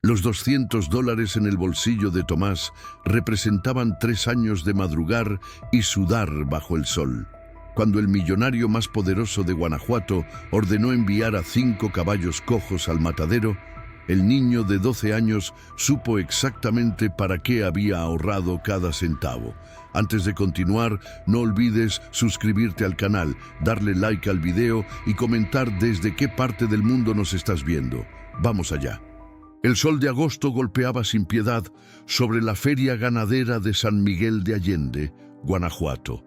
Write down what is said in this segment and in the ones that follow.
Los $200 en el bolsillo de Tomás representaban 3 años de madrugar y sudar bajo el sol. Cuando el millonario más poderoso de Guanajuato ordenó enviar a 5 caballos cojos al matadero, el niño de 12 años supo exactamente para qué había ahorrado cada centavo. Antes de continuar, no olvides suscribirte al canal, darle like al video y comentar desde qué parte del mundo nos estás viendo. Vamos allá. El sol de agosto golpeaba sin piedad sobre la feria ganadera de San Miguel de Allende, Guanajuato.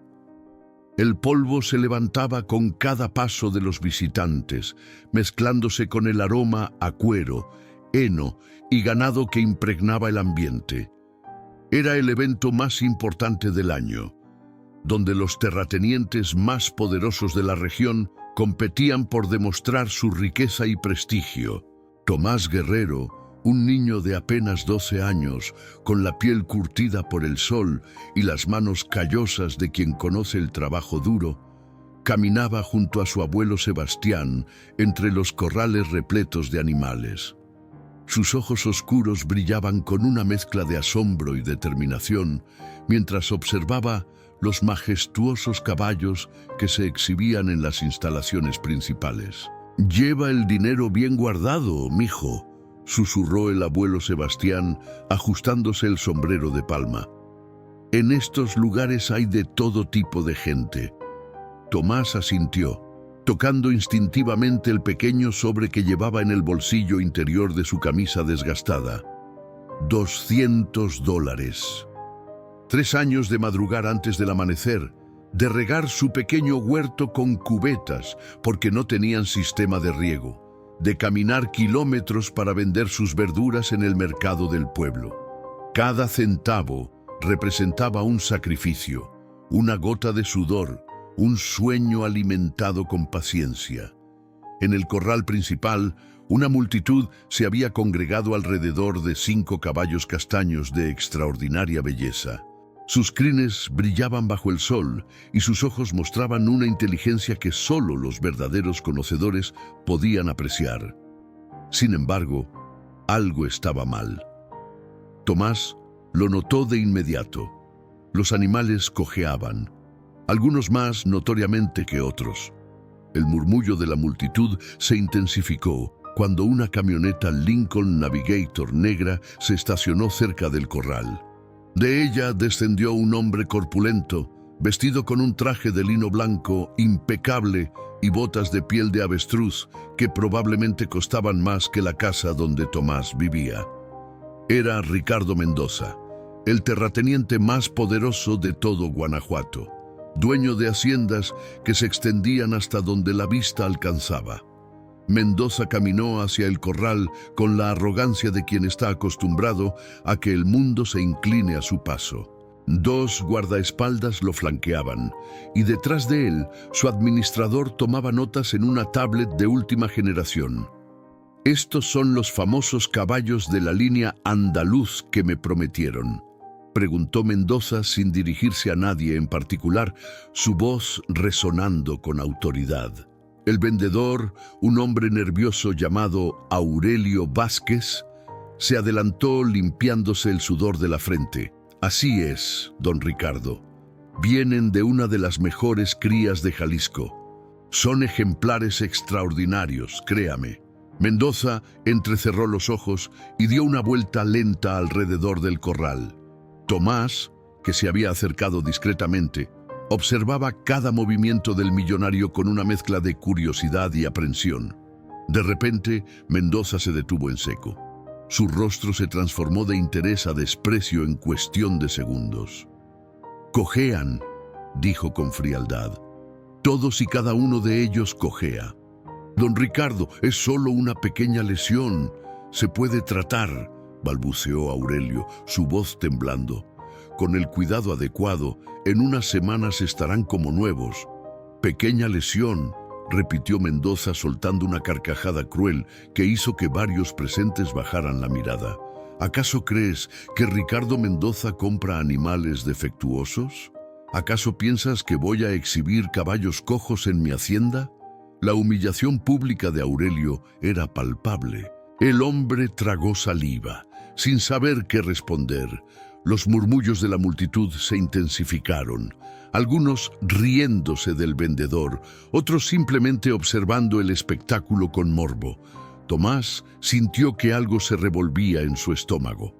El polvo se levantaba con cada paso de los visitantes, mezclándose con el aroma a cuero, heno y ganado que impregnaba el ambiente. Era el evento más importante del año, donde los terratenientes más poderosos de la región competían por demostrar su riqueza y prestigio. Tomás Guerrero, un niño de apenas 12 años, con la piel curtida por el sol y las manos callosas de quien conoce el trabajo duro, caminaba junto a su abuelo Sebastián entre los corrales repletos de animales. Sus ojos oscuros brillaban con una mezcla de asombro y determinación mientras observaba los majestuosos caballos que se exhibían en las instalaciones principales. «Lleva el dinero bien guardado, mijo», susurró el abuelo Sebastián, ajustándose el sombrero de palma. «En estos lugares hay de todo tipo de gente». Tomás asintió, tocando instintivamente el pequeño sobre que llevaba en el bolsillo interior de su camisa desgastada. $200. 3 años de madrugar antes del amanecer, de regar su pequeño huerto con cubetas porque no tenían sistema de riego, de caminar kilómetros para vender sus verduras en el mercado del pueblo. Cada centavo representaba un sacrificio, una gota de sudor, un sueño alimentado con paciencia. En el corral principal, una multitud se había congregado alrededor de 5 caballos castaños de extraordinaria belleza. Sus crines brillaban bajo el sol y sus ojos mostraban una inteligencia que solo los verdaderos conocedores podían apreciar. Sin embargo, algo estaba mal. Tomás lo notó de inmediato. Los animales cojeaban, algunos más notoriamente que otros. El murmullo de la multitud se intensificó cuando una camioneta Lincoln Navigator negra se estacionó cerca del corral. De ella descendió un hombre corpulento, vestido con un traje de lino blanco impecable y botas de piel de avestruz que probablemente costaban más que la casa donde Tomás vivía. Era Ricardo Mendoza, el terrateniente más poderoso de todo Guanajuato, dueño de haciendas que se extendían hasta donde la vista alcanzaba. Mendoza caminó hacia el corral con la arrogancia de quien está acostumbrado a que el mundo se incline a su paso. 2 guardaespaldas lo flanqueaban, y detrás de él, su administrador tomaba notas en una tablet de última generación. «Estos son los famosos caballos de la línea andaluz que me prometieron», preguntó Mendoza sin dirigirse a nadie en particular, su voz resonando con autoridad. El vendedor, un hombre nervioso llamado Aurelio Vázquez, se adelantó limpiándose el sudor de la frente. «Así es, don Ricardo. Vienen de una de las mejores crías de Jalisco. Son ejemplares extraordinarios, créame». Mendoza entrecerró los ojos y dio una vuelta lenta alrededor del corral. Tomás, que se había acercado discretamente, observaba cada movimiento del millonario con una mezcla de curiosidad y aprensión. De repente, Mendoza se detuvo en seco. Su rostro se transformó de interés a desprecio en cuestión de segundos. «Cojean», dijo con frialdad. «Todos y cada uno de ellos cojea. Don Ricardo, es solo una pequeña lesión. Se puede tratar», balbuceó Aurelio, su voz temblando. «Con el cuidado adecuado, en unas semanas estarán como nuevos». «Pequeña lesión», repitió Mendoza soltando una carcajada cruel que hizo que varios presentes bajaran la mirada. ¿Acaso crees que Ricardo Mendoza compra animales defectuosos? ¿Acaso piensas que voy a exhibir caballos cojos en mi hacienda? La humillación pública de Aurelio era palpable. El hombre tragó saliva, sin saber qué responder. Los murmullos de la multitud se intensificaron, algunos riéndose del vendedor, otros simplemente observando el espectáculo con morbo. Tomás sintió que algo se revolvía en su estómago.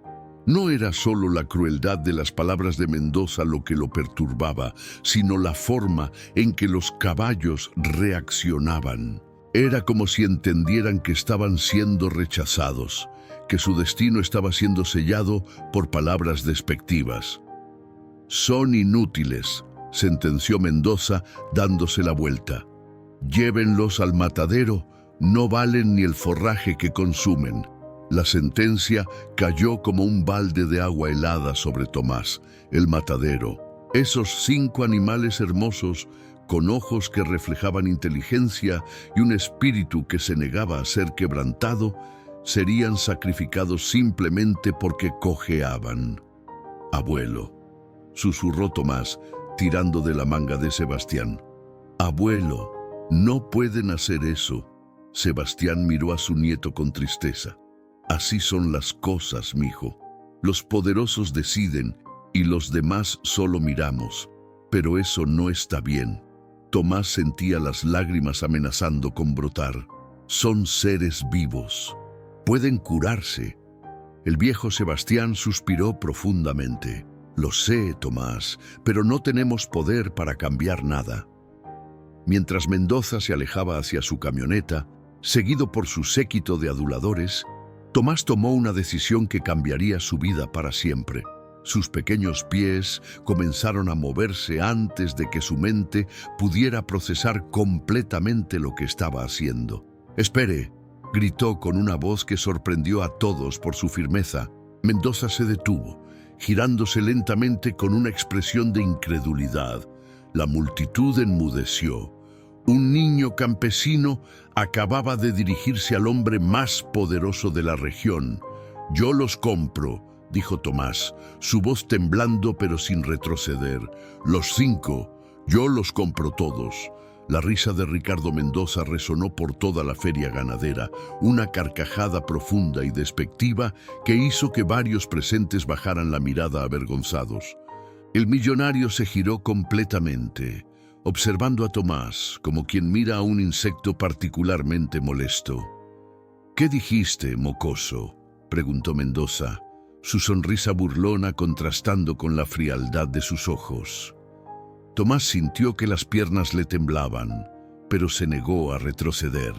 No era solo la crueldad de las palabras de Mendoza lo que lo perturbaba, sino la forma en que los caballos reaccionaban. Era como si entendieran que estaban siendo rechazados, que su destino estaba siendo sellado por palabras despectivas. «Son inútiles», sentenció Mendoza dándose la vuelta. «Llévenlos al matadero, no valen ni el forraje que consumen». La sentencia cayó como un balde de agua helada sobre Tomás, el matadero. Esos 5 animales hermosos, con ojos que reflejaban inteligencia y un espíritu que se negaba a ser quebrantado, serían sacrificados simplemente porque cojeaban. «Abuelo», susurró Tomás, tirando de la manga de Sebastián. «Abuelo, no pueden hacer eso». Sebastián miró a su nieto con tristeza. «Así son las cosas, mijo. Los poderosos deciden y los demás solo miramos. Pero eso no está bien». Tomás sentía las lágrimas amenazando con brotar. «Son seres vivos. Pueden curarse». El viejo Sebastián suspiró profundamente. «Lo sé, Tomás, pero no tenemos poder para cambiar nada». Mientras Mendoza se alejaba hacia su camioneta, seguido por su séquito de aduladores, Tomás tomó una decisión que cambiaría su vida para siempre. Sus pequeños pies comenzaron a moverse antes de que su mente pudiera procesar completamente lo que estaba haciendo. «Espere», gritó con una voz que sorprendió a todos por su firmeza. Mendoza se detuvo, girándose lentamente con una expresión de incredulidad. La multitud enmudeció. Un niño campesino acababa de dirigirse al hombre más poderoso de la región. «Yo los compro», dijo Tomás, su voz temblando pero sin retroceder. «Los 5, yo los compro todos». La risa de Ricardo Mendoza resonó por toda la feria ganadera, una carcajada profunda y despectiva que hizo que varios presentes bajaran la mirada avergonzados. El millonario se giró completamente, observando a Tomás como quien mira a un insecto particularmente molesto. «¿Qué dijiste, mocoso?», preguntó Mendoza, su sonrisa burlona contrastando con la frialdad de sus ojos. Tomás sintió que las piernas le temblaban, pero se negó a retroceder.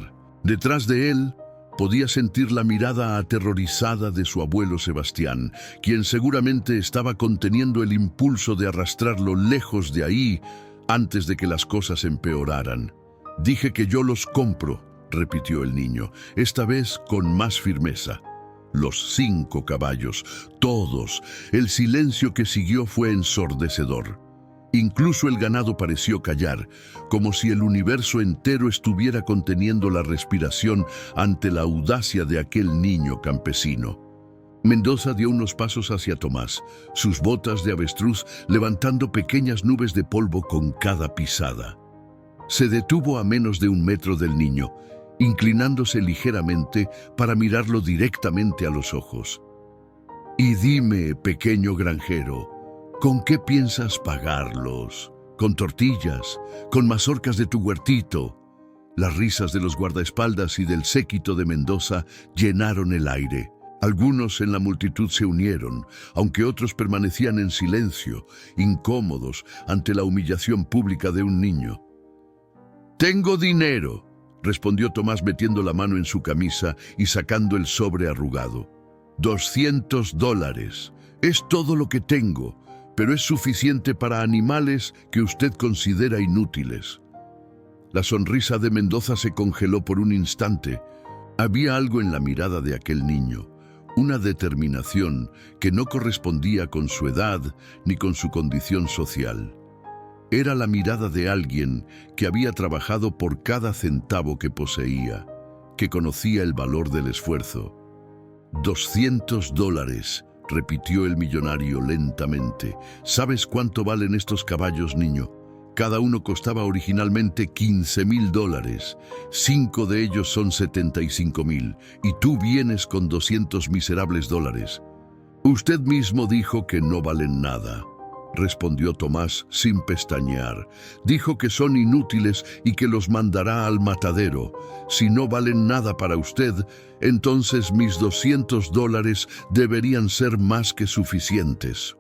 Detrás de él podía sentir la mirada aterrorizada de su abuelo Sebastián, quien seguramente estaba conteniendo el impulso de arrastrarlo lejos de ahí antes de que las cosas empeoraran. «Dije que yo los compro», repitió el niño, esta vez con más firmeza. Los 5 caballos, todos. El silencio que siguió fue ensordecedor. Incluso el ganado pareció callar, como si el universo entero estuviera conteniendo la respiración ante la audacia de aquel niño campesino. Mendoza dio unos pasos hacia Tomás, sus botas de avestruz levantando pequeñas nubes de polvo con cada pisada. Se detuvo a menos de 1 metro del niño, inclinándose ligeramente para mirarlo directamente a los ojos. «Y dime, pequeño granjero, ¿con qué piensas pagarlos? ¿Con tortillas? ¿Con mazorcas de tu huertito?» Las risas de los guardaespaldas y del séquito de Mendoza llenaron el aire. Algunos en la multitud se unieron, aunque otros permanecían en silencio, incómodos ante la humillación pública de un niño. «Tengo dinero», respondió Tomás metiendo la mano en su camisa y sacando el sobre arrugado. $200. Es todo lo que tengo, pero es suficiente para animales que usted considera inútiles». La sonrisa de Mendoza se congeló por un instante. Había algo en la mirada de aquel niño, una determinación que no correspondía con su edad ni con su condición social. Era la mirada de alguien que había trabajado por cada centavo que poseía, que conocía el valor del esfuerzo. $200, repitió el millonario lentamente. ¿Sabes cuánto valen estos caballos, niño? Cada uno costaba originalmente $15.000. 5 de ellos son 75.000 y tú vienes con 200 miserables dólares. Usted mismo dijo que no valen nada, respondió Tomás sin pestañear. Dijo que son inútiles y que los mandará al matadero. Si no valen nada para usted, entonces mis 200 dólares deberían ser más que suficientes.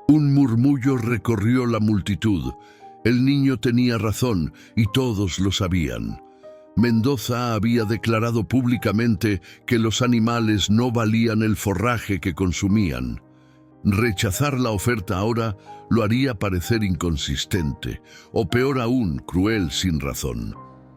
Un murmullo recorrió la multitud. El niño tenía razón y todos lo sabían. Mendoza había declarado públicamente que los animales no valían el forraje que consumían. Rechazar la oferta ahora lo haría parecer inconsistente, o peor aún, cruel sin razón.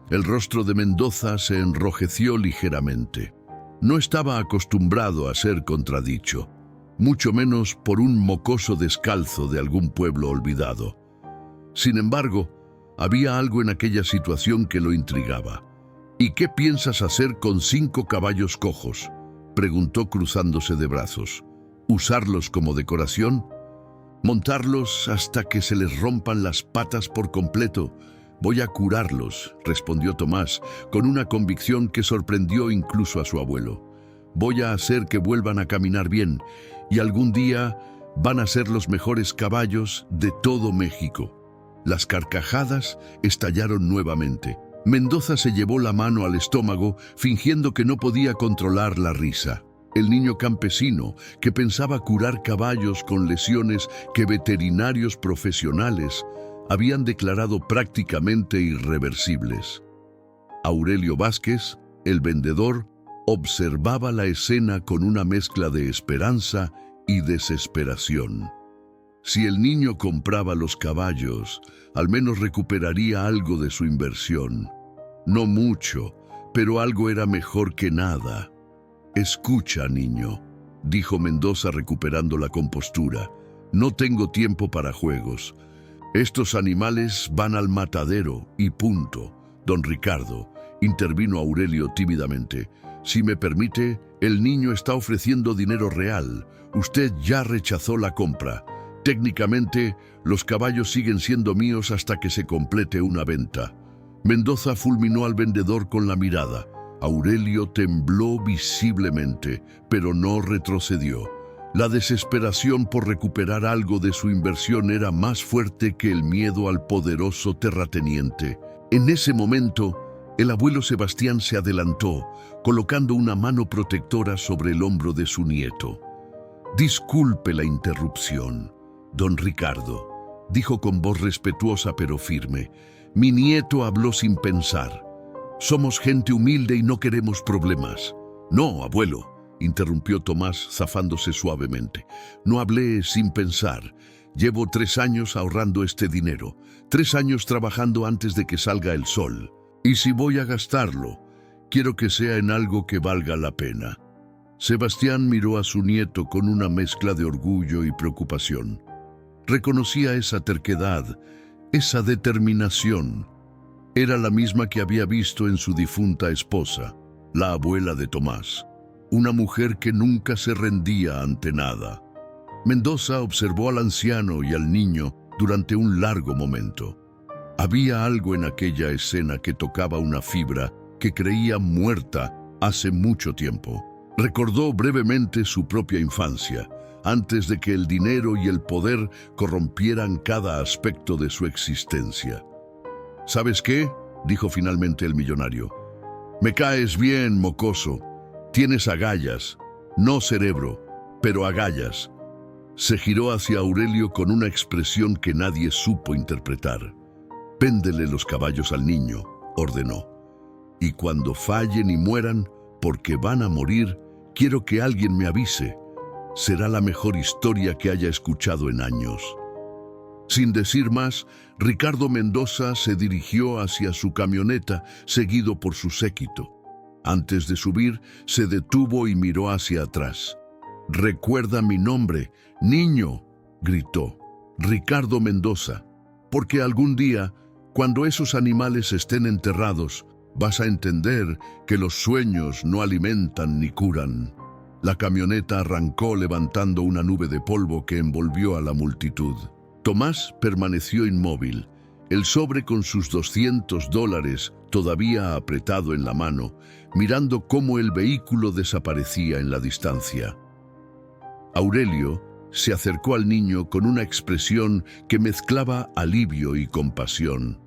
El rostro de Mendoza se enrojeció ligeramente. No estaba acostumbrado a ser contradicho, mucho menos por un mocoso descalzo de algún pueblo olvidado. Sin embargo, había algo en aquella situación que lo intrigaba. ¿Y qué piensas hacer con 5 caballos cojos?, preguntó cruzándose de brazos. ¿Usarlos como decoración? Montarlos hasta que se les rompan las patas por completo. Voy a curarlos, respondió Tomás, con una convicción que sorprendió incluso a su abuelo. Voy a hacer que vuelvan a caminar bien, y algún día van a ser los mejores caballos de todo México. Las carcajadas estallaron nuevamente. Mendoza se llevó la mano al estómago, fingiendo que no podía controlar la risa. El niño campesino, que pensaba curar caballos con lesiones que veterinarios profesionales habían declarado prácticamente irreversibles. Aurelio Vázquez, el vendedor, observaba la escena con una mezcla de esperanza y desesperación. Si el niño compraba los caballos, al menos recuperaría algo de su inversión. No mucho, pero algo era mejor que nada. «Escucha, niño», dijo Mendoza recuperando la compostura. «No tengo tiempo para juegos. Estos animales van al matadero y punto». «Don Ricardo», intervino Aurelio tímidamente, «si me permite, el niño está ofreciendo dinero real. Usted ya rechazó la compra. Técnicamente, los caballos siguen siendo míos hasta que se complete una venta». Mendoza fulminó al vendedor con la mirada. Aurelio tembló visiblemente, pero no retrocedió. La desesperación por recuperar algo de su inversión era más fuerte que el miedo al poderoso terrateniente. En ese momento, el abuelo Sebastián se adelantó, colocando una mano protectora sobre el hombro de su nieto. «Disculpe la interrupción, don Ricardo», dijo con voz respetuosa pero firme. «Mi nieto habló sin pensar. Somos gente humilde y no queremos problemas». «No, abuelo», interrumpió Tomás zafándose suavemente. «No hablé sin pensar. Llevo 3 años ahorrando este dinero, 3 años trabajando antes de que salga el sol. Y si voy a gastarlo, quiero que sea en algo que valga la pena». Sebastián miró a su nieto con una mezcla de orgullo y preocupación. Reconocía esa terquedad, esa determinación. Era la misma que había visto en su difunta esposa, la abuela de Tomás, una mujer que nunca se rendía ante nada. Mendoza observó al anciano y al niño durante un largo momento. Había algo en aquella escena que tocaba una fibra que creía muerta hace mucho tiempo. Recordó brevemente su propia infancia, antes de que el dinero y el poder corrompieran cada aspecto de su existencia. «¿Sabes qué?», dijo finalmente el millonario. «Me caes bien, mocoso. Tienes agallas, no cerebro, pero agallas». Se giró hacia Aurelio con una expresión que nadie supo interpretar. «Véndele los caballos al niño», ordenó. «Y cuando fallen y mueran, porque van a morir, quiero que alguien me avise. Será la mejor historia que haya escuchado en años». Sin decir más, Ricardo Mendoza se dirigió hacia su camioneta, seguido por su séquito. Antes de subir, se detuvo y miró hacia atrás. «Recuerda mi nombre, niño», gritó. «Ricardo Mendoza, porque algún día, cuando esos animales estén enterrados, vas a entender que los sueños no alimentan ni curan». La camioneta arrancó levantando una nube de polvo que envolvió a la multitud. Tomás permaneció inmóvil, el sobre con sus $200 todavía apretado en la mano, mirando cómo el vehículo desaparecía en la distancia. Aurelio se acercó al niño con una expresión que mezclaba alivio y compasión.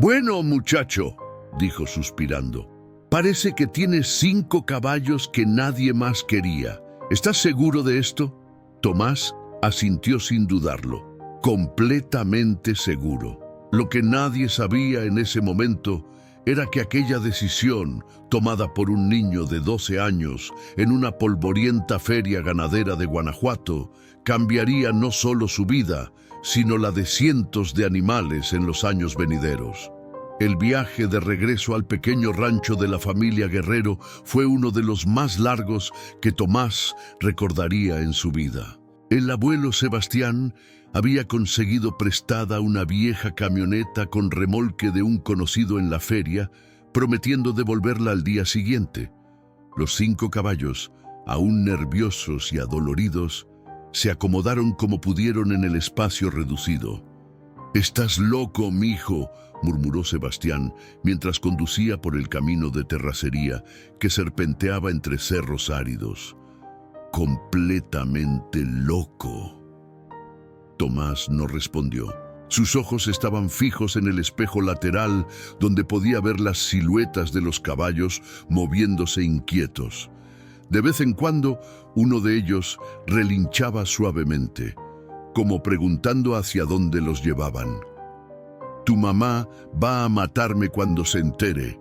«Bueno, muchacho», dijo suspirando, «parece que tienes 5 caballos que nadie más quería. ¿Estás seguro de esto?» Tomás asintió sin dudarlo, completamente seguro. Lo que nadie sabía en ese momento era que aquella decisión, tomada por un niño de 12 años en una polvorienta feria ganadera de Guanajuato, cambiaría no solo su vida, sino la de cientos de animales en los años venideros. El viaje de regreso al pequeño rancho de la familia Guerrero fue uno de los más largos que Tomás recordaría en su vida. El abuelo Sebastián había conseguido prestada una vieja camioneta con remolque de un conocido en la feria, prometiendo devolverla al día siguiente. Los 5 caballos, aún nerviosos y adoloridos, se acomodaron como pudieron en el espacio reducido. «Estás loco, mijo», murmuró Sebastián mientras conducía por el camino de terracería que serpenteaba entre cerros áridos. «Completamente loco». Tomás no respondió. Sus ojos estaban fijos en el espejo lateral, donde podía ver las siluetas de los caballos moviéndose inquietos. De vez en cuando, uno de ellos relinchaba suavemente, como preguntando hacia dónde los llevaban. «Tu mamá va a matarme cuando se entere»,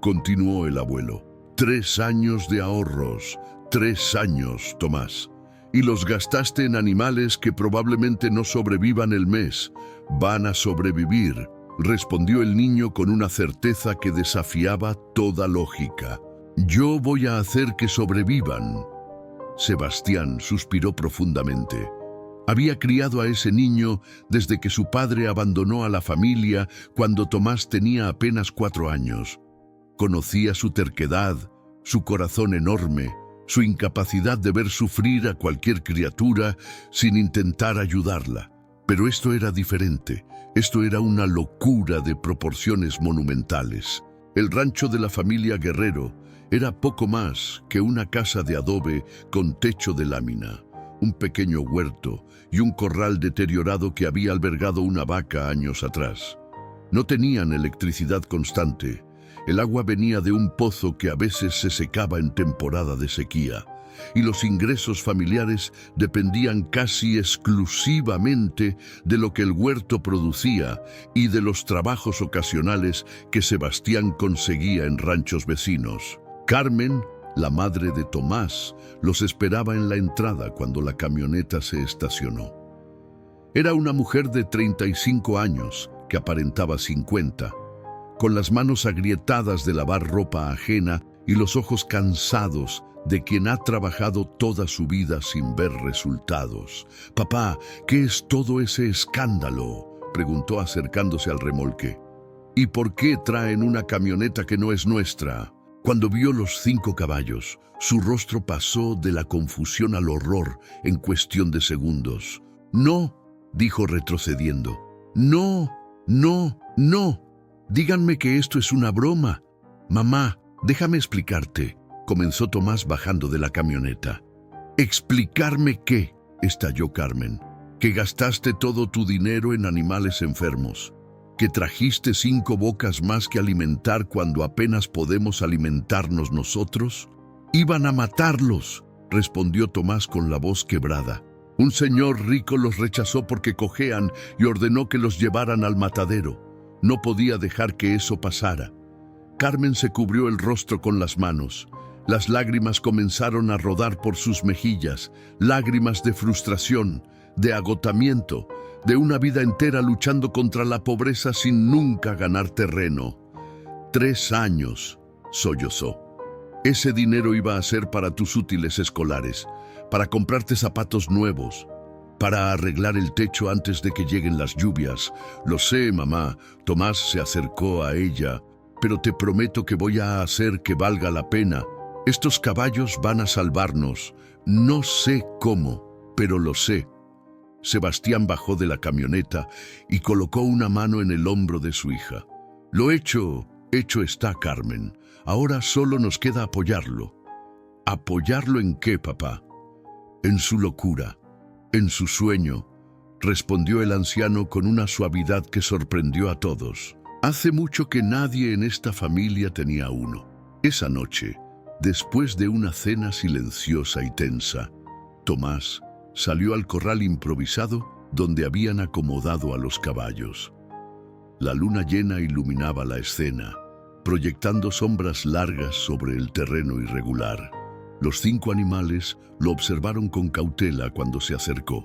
continuó el abuelo. 3 años de ahorros, 3 años, Tomás. Y los gastaste en animales que probablemente no sobrevivan el mes. «Van a sobrevivir», respondió el niño con una certeza que desafiaba toda lógica. «Yo voy a hacer que sobrevivan». Sebastián suspiró profundamente. Había criado a ese niño desde que su padre abandonó a la familia cuando Tomás tenía apenas 4 años. Conocía su terquedad, su corazón enorme, su incapacidad de ver sufrir a cualquier criatura sin intentar ayudarla. Pero esto era diferente. Esto era una locura de proporciones monumentales. El rancho de la familia Guerrero era poco más que una casa de adobe con techo de lámina, un pequeño huerto y un corral deteriorado que había albergado una vaca años atrás. No tenían electricidad constante. El agua venía de un pozo que a veces se secaba en temporada de sequía, y los ingresos familiares dependían casi exclusivamente de lo que el huerto producía y de los trabajos ocasionales que Sebastián conseguía en ranchos vecinos. Carmen, la madre de Tomás, los esperaba en la entrada cuando la camioneta se estacionó. Era una mujer de 35 años que aparentaba 50, con las manos agrietadas de lavar ropa ajena y los ojos cansados de quien ha trabajado toda su vida sin ver resultados. «Papá, ¿qué es todo ese escándalo?», preguntó acercándose al remolque. «¿Y por qué traen una camioneta que no es nuestra?». Cuando vio los 5 caballos, su rostro pasó de la confusión al horror en cuestión de segundos. «No», dijo retrocediendo. «No, no, no. Díganme que esto es una broma». «Mamá, déjame explicarte», comenzó Tomás bajando de la camioneta. «¿Explicarme qué?», estalló Carmen. «Que gastaste todo tu dinero en animales enfermos. Que trajiste 5 bocas más que alimentar cuando apenas podemos alimentarnos nosotros». «Iban a matarlos», respondió Tomás con la voz quebrada. «Un señor rico los rechazó porque cojean y ordenó que los llevaran al matadero. No podía dejar que eso pasara». Carmen se cubrió el rostro con las manos. Las lágrimas comenzaron a rodar por sus mejillas, lágrimas de frustración, de agotamiento, de una vida entera luchando contra la pobreza sin nunca ganar terreno. 3 años, sollozó. Ese dinero iba a ser para tus útiles escolares, para comprarte zapatos nuevos, para arreglar el techo antes de que lleguen las lluvias. «Lo sé, mamá», Tomás se acercó a ella, «pero te prometo que voy a hacer que valga la pena. Estos caballos van a salvarnos. No sé cómo, pero lo sé». Sebastián bajó de la camioneta y colocó una mano en el hombro de su hija. Lo hecho está, Carmen. Ahora solo nos queda apoyarlo. ¿Apoyarlo en qué, papá? En su locura, en su sueño, respondió el anciano con una suavidad que sorprendió a todos. Hace mucho que nadie en esta familia tenía uno. Esa noche, después de una cena silenciosa y tensa, Tomás salió al corral improvisado donde habían acomodado a los caballos. La luna llena iluminaba la escena, proyectando sombras largas sobre el terreno irregular. Los 5 animales lo observaron con cautela cuando se acercó.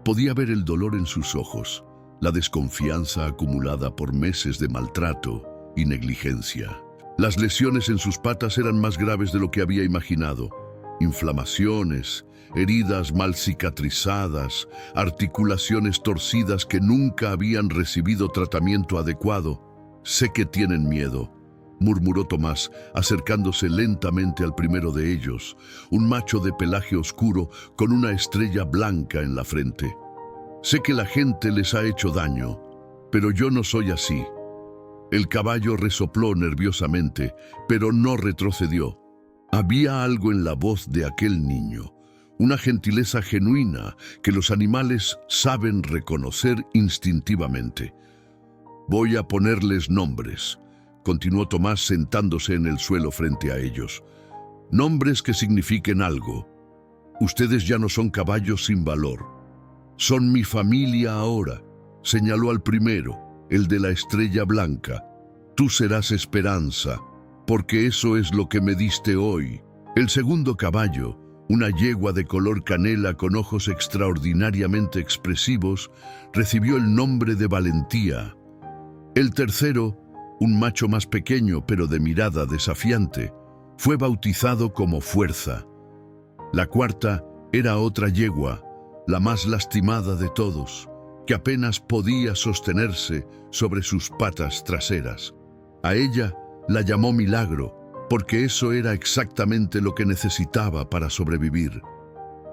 Podía ver el dolor en sus ojos, la desconfianza acumulada por meses de maltrato y negligencia. Las lesiones en sus patas eran más graves de lo que había imaginado. Inflamaciones, heridas mal cicatrizadas, articulaciones torcidas que nunca habían recibido tratamiento adecuado. «Sé que tienen miedo», murmuró Tomás, acercándose lentamente al primero de ellos, un macho de pelaje oscuro con una estrella blanca en la frente. «Sé que la gente les ha hecho daño, pero yo no soy así». El caballo resopló nerviosamente, pero no retrocedió. Había algo en la voz de aquel niño, una gentileza genuina que los animales saben reconocer instintivamente. «Voy a ponerles nombres», continuó Tomás sentándose en el suelo frente a ellos. «Nombres que signifiquen algo. Ustedes ya no son caballos sin valor. Son mi familia ahora», señaló al primero, el de la estrella blanca. «Tú serás Esperanza, porque eso es lo que me diste hoy». El segundo caballo, una yegua de color canela con ojos extraordinariamente expresivos, recibió el nombre de Valentía. El tercero, un macho más pequeño pero de mirada desafiante, fue bautizado como Fuerza. La cuarta era otra yegua, la más lastimada de todos, que apenas podía sostenerse sobre sus patas traseras. A ella la llamó Milagro, porque eso era exactamente lo que necesitaba para sobrevivir.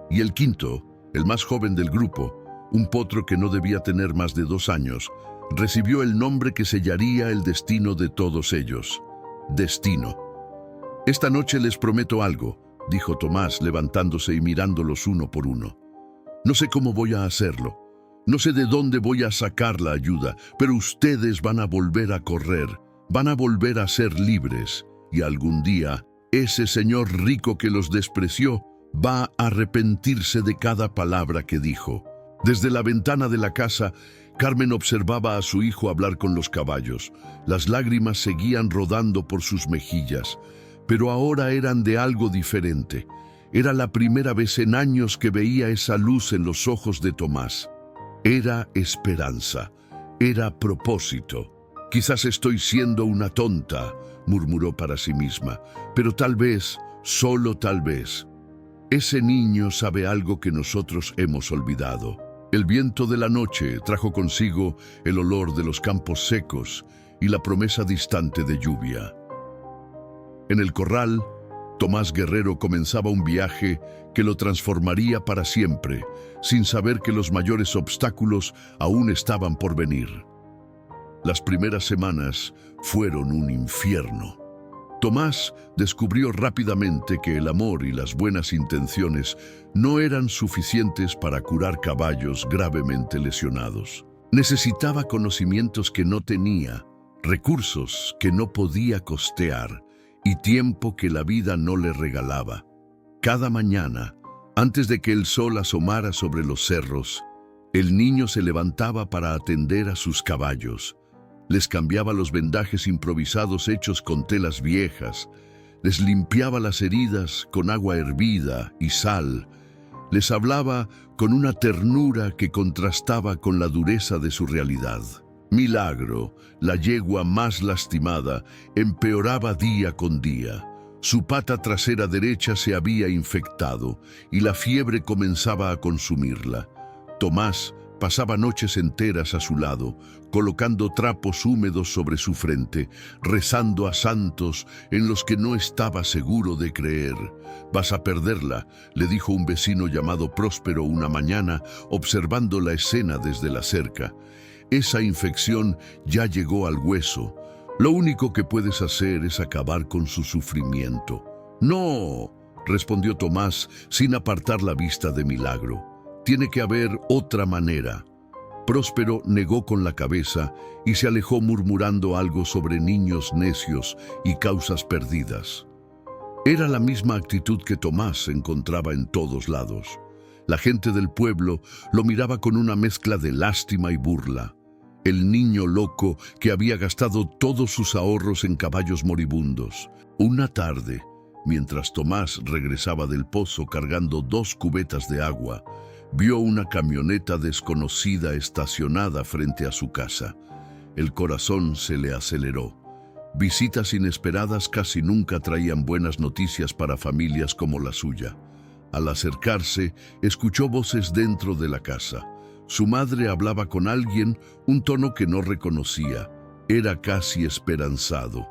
Y el quinto, el más joven del grupo, un potro que no debía tener más de 2 años, recibió el nombre que sellaría el destino de todos ellos: Destino. «Esta noche les prometo algo», dijo Tomás, levantándose y mirándolos uno por uno. «No sé cómo voy a hacerlo, no sé de dónde voy a sacar la ayuda, pero ustedes van a volver a correr, van a volver a ser libres, y algún día ese señor rico que los despreció va a arrepentirse de cada palabra que dijo». Desde la ventana de la casa, Carmen observaba a su hijo hablar con los caballos. Las lágrimas seguían rodando por sus mejillas, pero ahora eran de algo diferente. Era la primera vez en años que veía esa luz en los ojos de Tomás. Era esperanza, era propósito. «Quizás estoy siendo una tonta», murmuró para sí misma, «pero tal vez, solo tal vez, ese niño sabe algo que nosotros hemos olvidado». El viento de la noche trajo consigo el olor de los campos secos y la promesa distante de lluvia. En el corral, Tomás Guerrero comenzaba un viaje que lo transformaría para siempre, sin saber que los mayores obstáculos aún estaban por venir. Las primeras semanas fueron un infierno. Tomás descubrió rápidamente que el amor y las buenas intenciones no eran suficientes para curar caballos gravemente lesionados. Necesitaba conocimientos que no tenía, recursos que no podía costear y tiempo que la vida no le regalaba. Cada mañana, antes de que el sol asomara sobre los cerros, el niño se levantaba para atender a sus caballos. Les cambiaba los vendajes improvisados hechos con telas viejas, les limpiaba las heridas con agua hervida y sal, les hablaba con una ternura que contrastaba con la dureza de su realidad. Milagro, la yegua más lastimada, empeoraba día con día. Su pata trasera derecha se había infectado y la fiebre comenzaba a consumirla. Tomás pasaba noches enteras a su lado, colocando trapos húmedos sobre su frente, rezando a santos en los que no estaba seguro de creer. «Vas a perderla», le dijo un vecino llamado Próspero una mañana, observando la escena desde la cerca. «Esa infección ya llegó al hueso. Lo único que puedes hacer es acabar con su sufrimiento». «No», respondió Tomás sin apartar la vista de Milagro. «Tiene que haber otra manera». Próspero negó con la cabeza y se alejó murmurando algo sobre niños necios y causas perdidas. Era la misma actitud que Tomás encontraba en todos lados. La gente del pueblo lo miraba con una mezcla de lástima y burla. El niño loco que había gastado todos sus ahorros en caballos moribundos. Una tarde, mientras Tomás regresaba del pozo cargando 2 cubetas de agua, vio una camioneta desconocida estacionada frente a su casa. El corazón se le aceleró. Visitas inesperadas casi nunca traían buenas noticias para familias como la suya. Al acercarse, escuchó voces dentro de la casa. Su madre hablaba con alguien, un tono que no reconocía. Era casi esperanzado.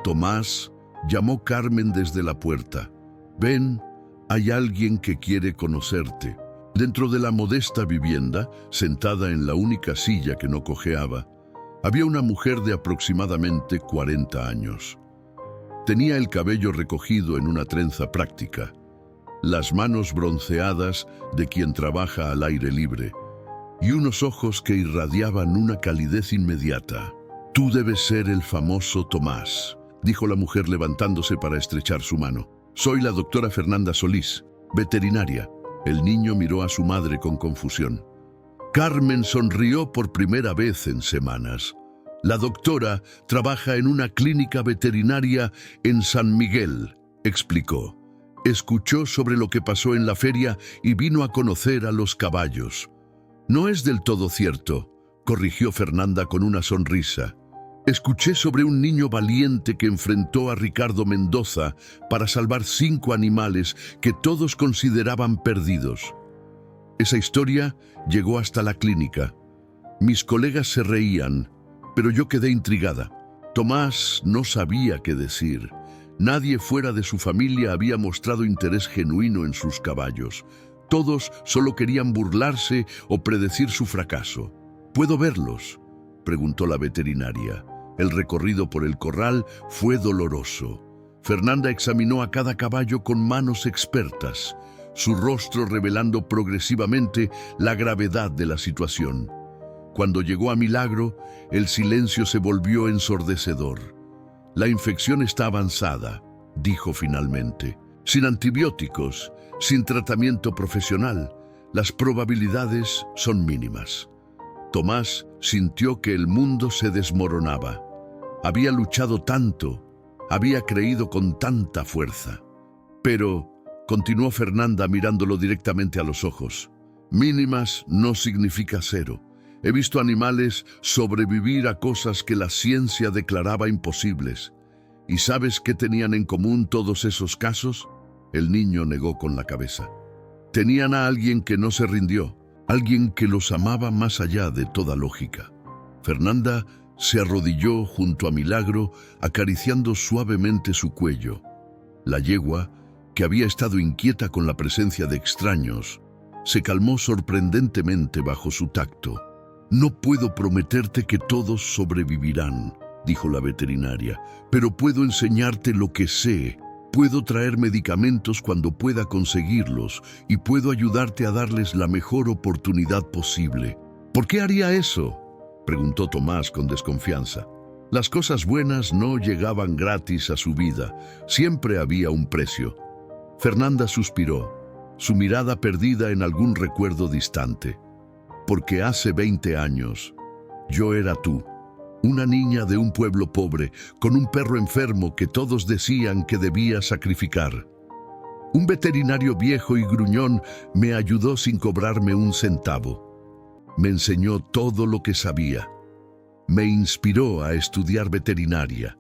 Tomás llamó Carmen desde la puerta. «Ven, hay alguien que quiere conocerte». Dentro de la modesta vivienda, sentada en la única silla que no cojeaba, había una mujer de aproximadamente 40 años. Tenía el cabello recogido en una trenza práctica, las manos bronceadas de quien trabaja al aire libre, y unos ojos que irradiaban una calidez inmediata. «Tú debes ser el famoso Tomás», dijo la mujer levantándose para estrechar su mano. «Soy la doctora Fernanda Solís, veterinaria». El niño miró a su madre con confusión. Carmen sonrió por primera vez en semanas. «La doctora trabaja en una clínica veterinaria en San Miguel», explicó. «Escuchó sobre lo que pasó en la feria y vino a conocer a los caballos». «No es del todo cierto», corrigió Fernanda con una sonrisa. «Escuché sobre un niño valiente que enfrentó a Ricardo Mendoza para salvar 5 animales que todos consideraban perdidos». Esa historia llegó hasta la clínica. Mis colegas se reían, pero yo quedé intrigada. Tomás no sabía qué decir. Nadie fuera de su familia había mostrado interés genuino en sus caballos. Todos solo querían burlarse o predecir su fracaso. «¿Puedo verlos?», preguntó la veterinaria. El recorrido por el corral fue doloroso. Fernanda examinó a cada caballo con manos expertas, su rostro revelando progresivamente la gravedad de la situación. Cuando llegó a Milagro, el silencio se volvió ensordecedor. «La infección está avanzada», dijo finalmente. «Sin antibióticos, sin tratamiento profesional, las probabilidades son mínimas». Tomás sintió que el mundo se desmoronaba. Había luchado tanto, había creído con tanta fuerza. «Pero», continuó Fernanda mirándolo directamente a los ojos, «mínimas no significa 0. He visto animales sobrevivir a cosas que la ciencia declaraba imposibles. ¿Y sabes qué tenían en común todos esos casos?». El niño negó con la cabeza. Tenían a alguien que no se rindió, alguien que los amaba más allá de toda lógica. Fernanda se arrodilló junto a Milagro, acariciando suavemente su cuello. La yegua, que había estado inquieta con la presencia de extraños, se calmó sorprendentemente bajo su tacto. «No puedo prometerte que todos sobrevivirán», dijo la veterinaria, «pero puedo enseñarte lo que sé. Puedo traer medicamentos cuando pueda conseguirlos y puedo ayudarte a darles la mejor oportunidad posible». «¿Por qué haría eso?», preguntó Tomás con desconfianza. Las cosas buenas no llegaban gratis a su vida, siempre había un precio. Fernanda suspiró, su mirada perdida en algún recuerdo distante. «Porque hace 20 años, yo era tú, una niña de un pueblo pobre, con un perro enfermo que todos decían que debía sacrificar. Un veterinario viejo y gruñón me ayudó sin cobrarme un centavo. Me enseñó todo lo que sabía. Me inspiró a estudiar veterinaria.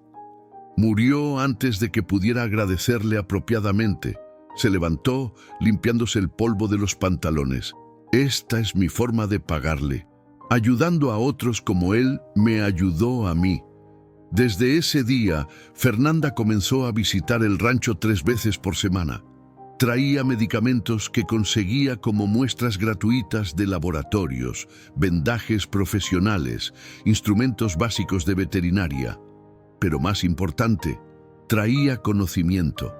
Murió antes de que pudiera agradecerle apropiadamente. Se levantó, limpiándose el polvo de los pantalones. Esta es mi forma de pagarle, ayudando a otros como él me ayudó a mí. Desde ese día, Fernanda comenzó a visitar el rancho 3 veces por semana. Traía medicamentos que conseguía como muestras gratuitas de laboratorios, vendajes profesionales, instrumentos básicos de veterinaria. Pero más importante, traía conocimiento.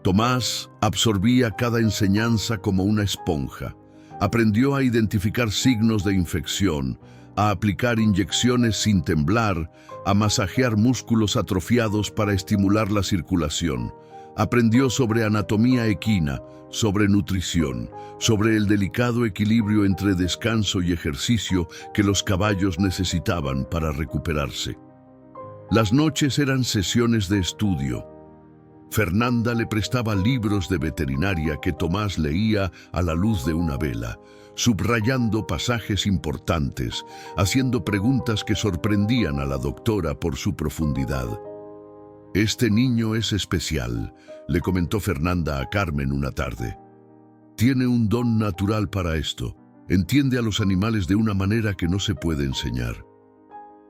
Tomás absorbía cada enseñanza como una esponja. Aprendió a identificar signos de infección, a aplicar inyecciones sin temblar, a masajear músculos atrofiados para estimular la circulación. Aprendió sobre anatomía equina, sobre nutrición, sobre el delicado equilibrio entre descanso y ejercicio que los caballos necesitaban para recuperarse. Las noches eran sesiones de estudio. Fernanda le prestaba libros de veterinaria que Tomás leía a la luz de una vela, subrayando pasajes importantes, haciendo preguntas que sorprendían a la doctora por su profundidad. «Este niño es especial», le comentó Fernanda a Carmen una tarde. «Tiene un don natural para esto. Entiende a los animales de una manera que no se puede enseñar».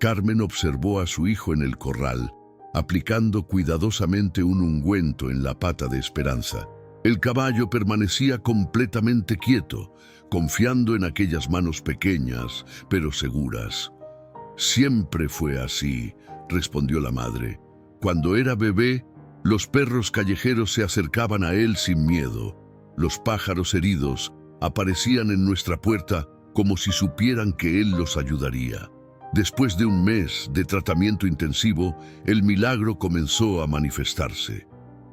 Carmen observó a su hijo en el corral, aplicando cuidadosamente un ungüento en la pata de Esperanza. El caballo permanecía completamente quieto, confiando en aquellas manos pequeñas, pero seguras. «Siempre fue así», respondió la madre. «Cuando era bebé, los perros callejeros se acercaban a él sin miedo. Los pájaros heridos aparecían en nuestra puerta como si supieran que él los ayudaría». Después de un mes de tratamiento intensivo, el Milagro comenzó a manifestarse.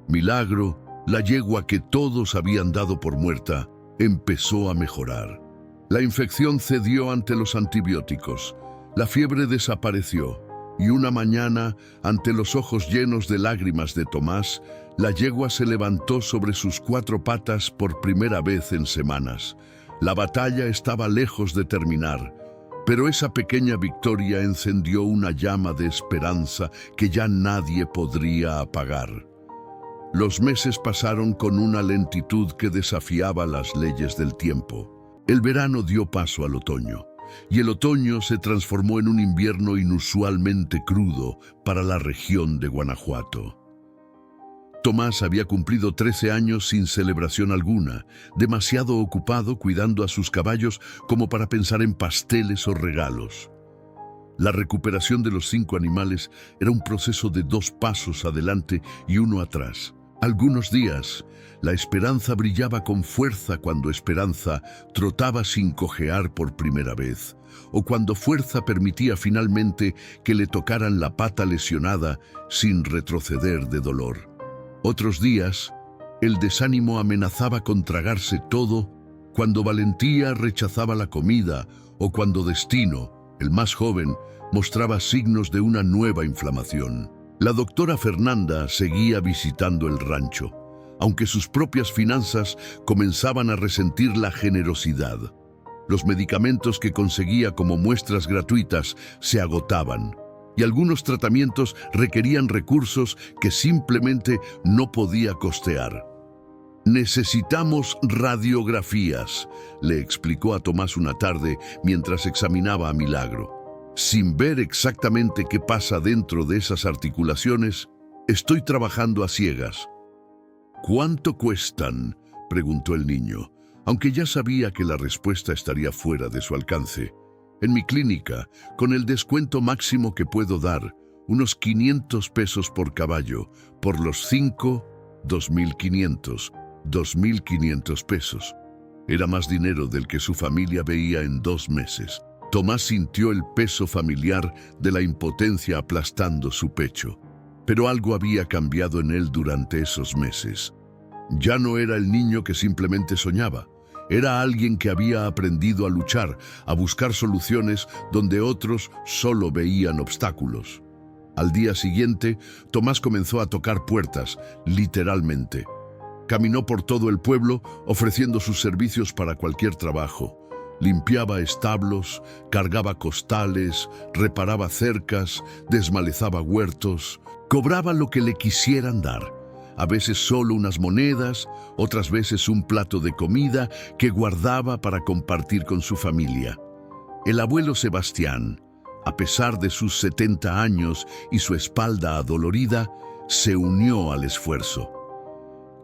Milagro, la yegua que todos habían dado por muerta, empezó a mejorar. La infección cedió ante los antibióticos, la fiebre desapareció, y una mañana, ante los ojos llenos de lágrimas de Tomás, la yegua se levantó sobre sus 4 patas por primera vez en semanas. La batalla estaba lejos de terminar, pero esa pequeña victoria encendió una llama de esperanza que ya nadie podría apagar. Los meses pasaron con una lentitud que desafiaba las leyes del tiempo. El verano dio paso al otoño, y el otoño se transformó en un invierno inusualmente crudo para la región de Guanajuato. Tomás había cumplido 13 años sin celebración alguna, demasiado ocupado cuidando a sus caballos como para pensar en pasteles o regalos. La recuperación de los 5 animales era un proceso de 2 pasos adelante y 1 atrás. Algunos días, la Esperanza brillaba con fuerza cuando Esperanza trotaba sin cojear por primera vez, o cuando Fuerza permitía finalmente que le tocaran la pata lesionada sin retroceder de dolor. Otros días, el desánimo amenazaba con tragarse todo, cuando Valentía rechazaba la comida o cuando Destino, el más joven, mostraba signos de una nueva inflamación. La doctora Fernanda seguía visitando el rancho, aunque sus propias finanzas comenzaban a resentir la generosidad. Los medicamentos que conseguía como muestras gratuitas se agotaban, y algunos tratamientos requerían recursos que simplemente no podía costear. «Necesitamos radiografías», le explicó a Tomás una tarde mientras examinaba a Milagro. «Sin ver exactamente qué pasa dentro de esas articulaciones, estoy trabajando a ciegas». «¿Cuánto cuestan?», preguntó el niño, aunque ya sabía que la respuesta estaría fuera de su alcance. «En mi clínica, con el descuento máximo que puedo dar, unos 500 pesos por caballo. Por los 5, 2.500. 2.500 pesos. Era más dinero del que su familia veía en 2 meses. Tomás sintió el peso familiar de la impotencia aplastando su pecho. Pero algo había cambiado en él durante esos meses. Ya no era el niño que simplemente soñaba. Era alguien que había aprendido a luchar, a buscar soluciones donde otros solo veían obstáculos. Al día siguiente, Tomás comenzó a tocar puertas, literalmente. Caminó por todo el pueblo ofreciendo sus servicios para cualquier trabajo. Limpiaba establos, cargaba costales, reparaba cercas, desmalezaba huertos. Cobraba lo que le quisieran dar. a veces solo unas monedas, otras veces un plato de comida que guardaba para compartir con su familia. El abuelo Sebastián, a pesar de sus 70 años y su espalda adolorida, se unió al esfuerzo.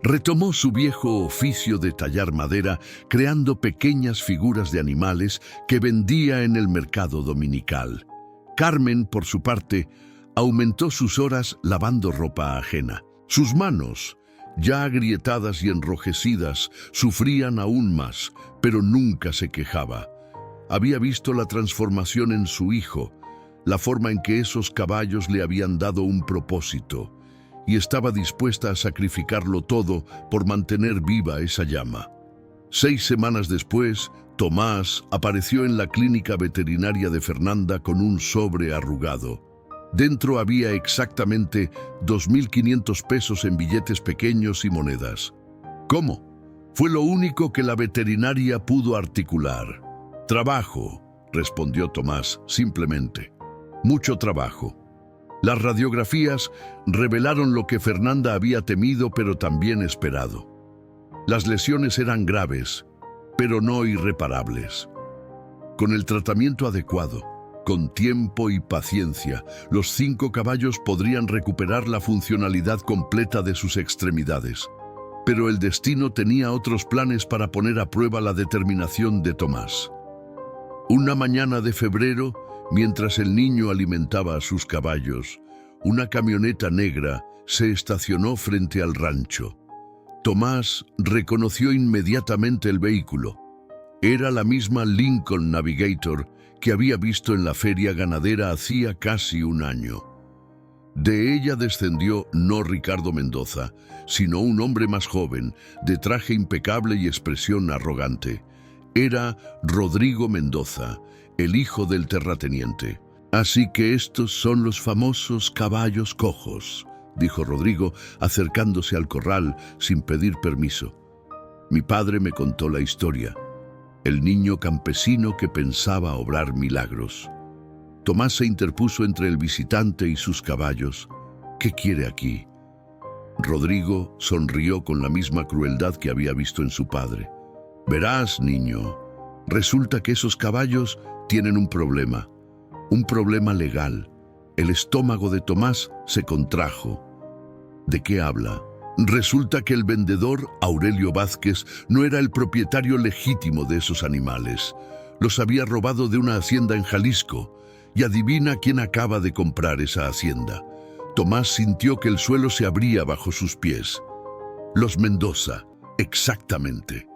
Retomó su viejo oficio de tallar madera, creando pequeñas figuras de animales que vendía en el mercado dominical. Carmen, por su parte, aumentó sus horas lavando ropa ajena. Sus manos, ya agrietadas y enrojecidas, sufrían aún más, pero nunca se quejaba. Había visto la transformación en su hijo, la forma en que esos caballos le habían dado un propósito, y estaba dispuesta a sacrificarlo todo por mantener viva esa llama. 6 semanas después, Tomás apareció en la clínica veterinaria de Fernanda con un sobre arrugado. Dentro había exactamente 2.500 pesos en billetes pequeños y monedas. ¿Cómo? Fue lo único que la veterinaria pudo articular. Trabajo, respondió Tomás simplemente. Mucho trabajo. Las radiografías revelaron lo que Fernanda había temido pero también esperado. Las lesiones eran graves, pero no irreparables. Con el tratamiento adecuado, con tiempo y paciencia, los 5 caballos podrían recuperar la funcionalidad completa de sus extremidades. Pero el destino tenía otros planes para poner a prueba la determinación de Tomás. Una mañana de febrero, mientras el niño alimentaba a sus caballos, una camioneta negra se estacionó frente al rancho. Tomás reconoció inmediatamente el vehículo. Era la misma Lincoln Navigator que había visto en la feria ganadera hacía casi un año. De ella descendió no Ricardo Mendoza, sino un hombre más joven, de traje impecable y expresión arrogante. Era Rodrigo Mendoza, el hijo del terrateniente. Así que estos son los famosos caballos cojos, dijo Rodrigo, acercándose al corral sin pedir permiso. Mi padre me contó la historia. El niño campesino que pensaba obrar milagros. Tomás se interpuso entre el visitante y sus caballos. ¿Qué quiere aquí? Rodrigo sonrió con la misma crueldad que había visto en su padre. Verás, niño, resulta que esos caballos tienen un problema legal. El estómago de Tomás se contrajo. ¿De qué habla? Resulta que el vendedor, Aurelio Vázquez, no era el propietario legítimo de esos animales. Los había robado de una hacienda en Jalisco. Y adivina quién acaba de comprar esa hacienda. Tomás sintió que el suelo se abría bajo sus pies. Los Mendoza, exactamente.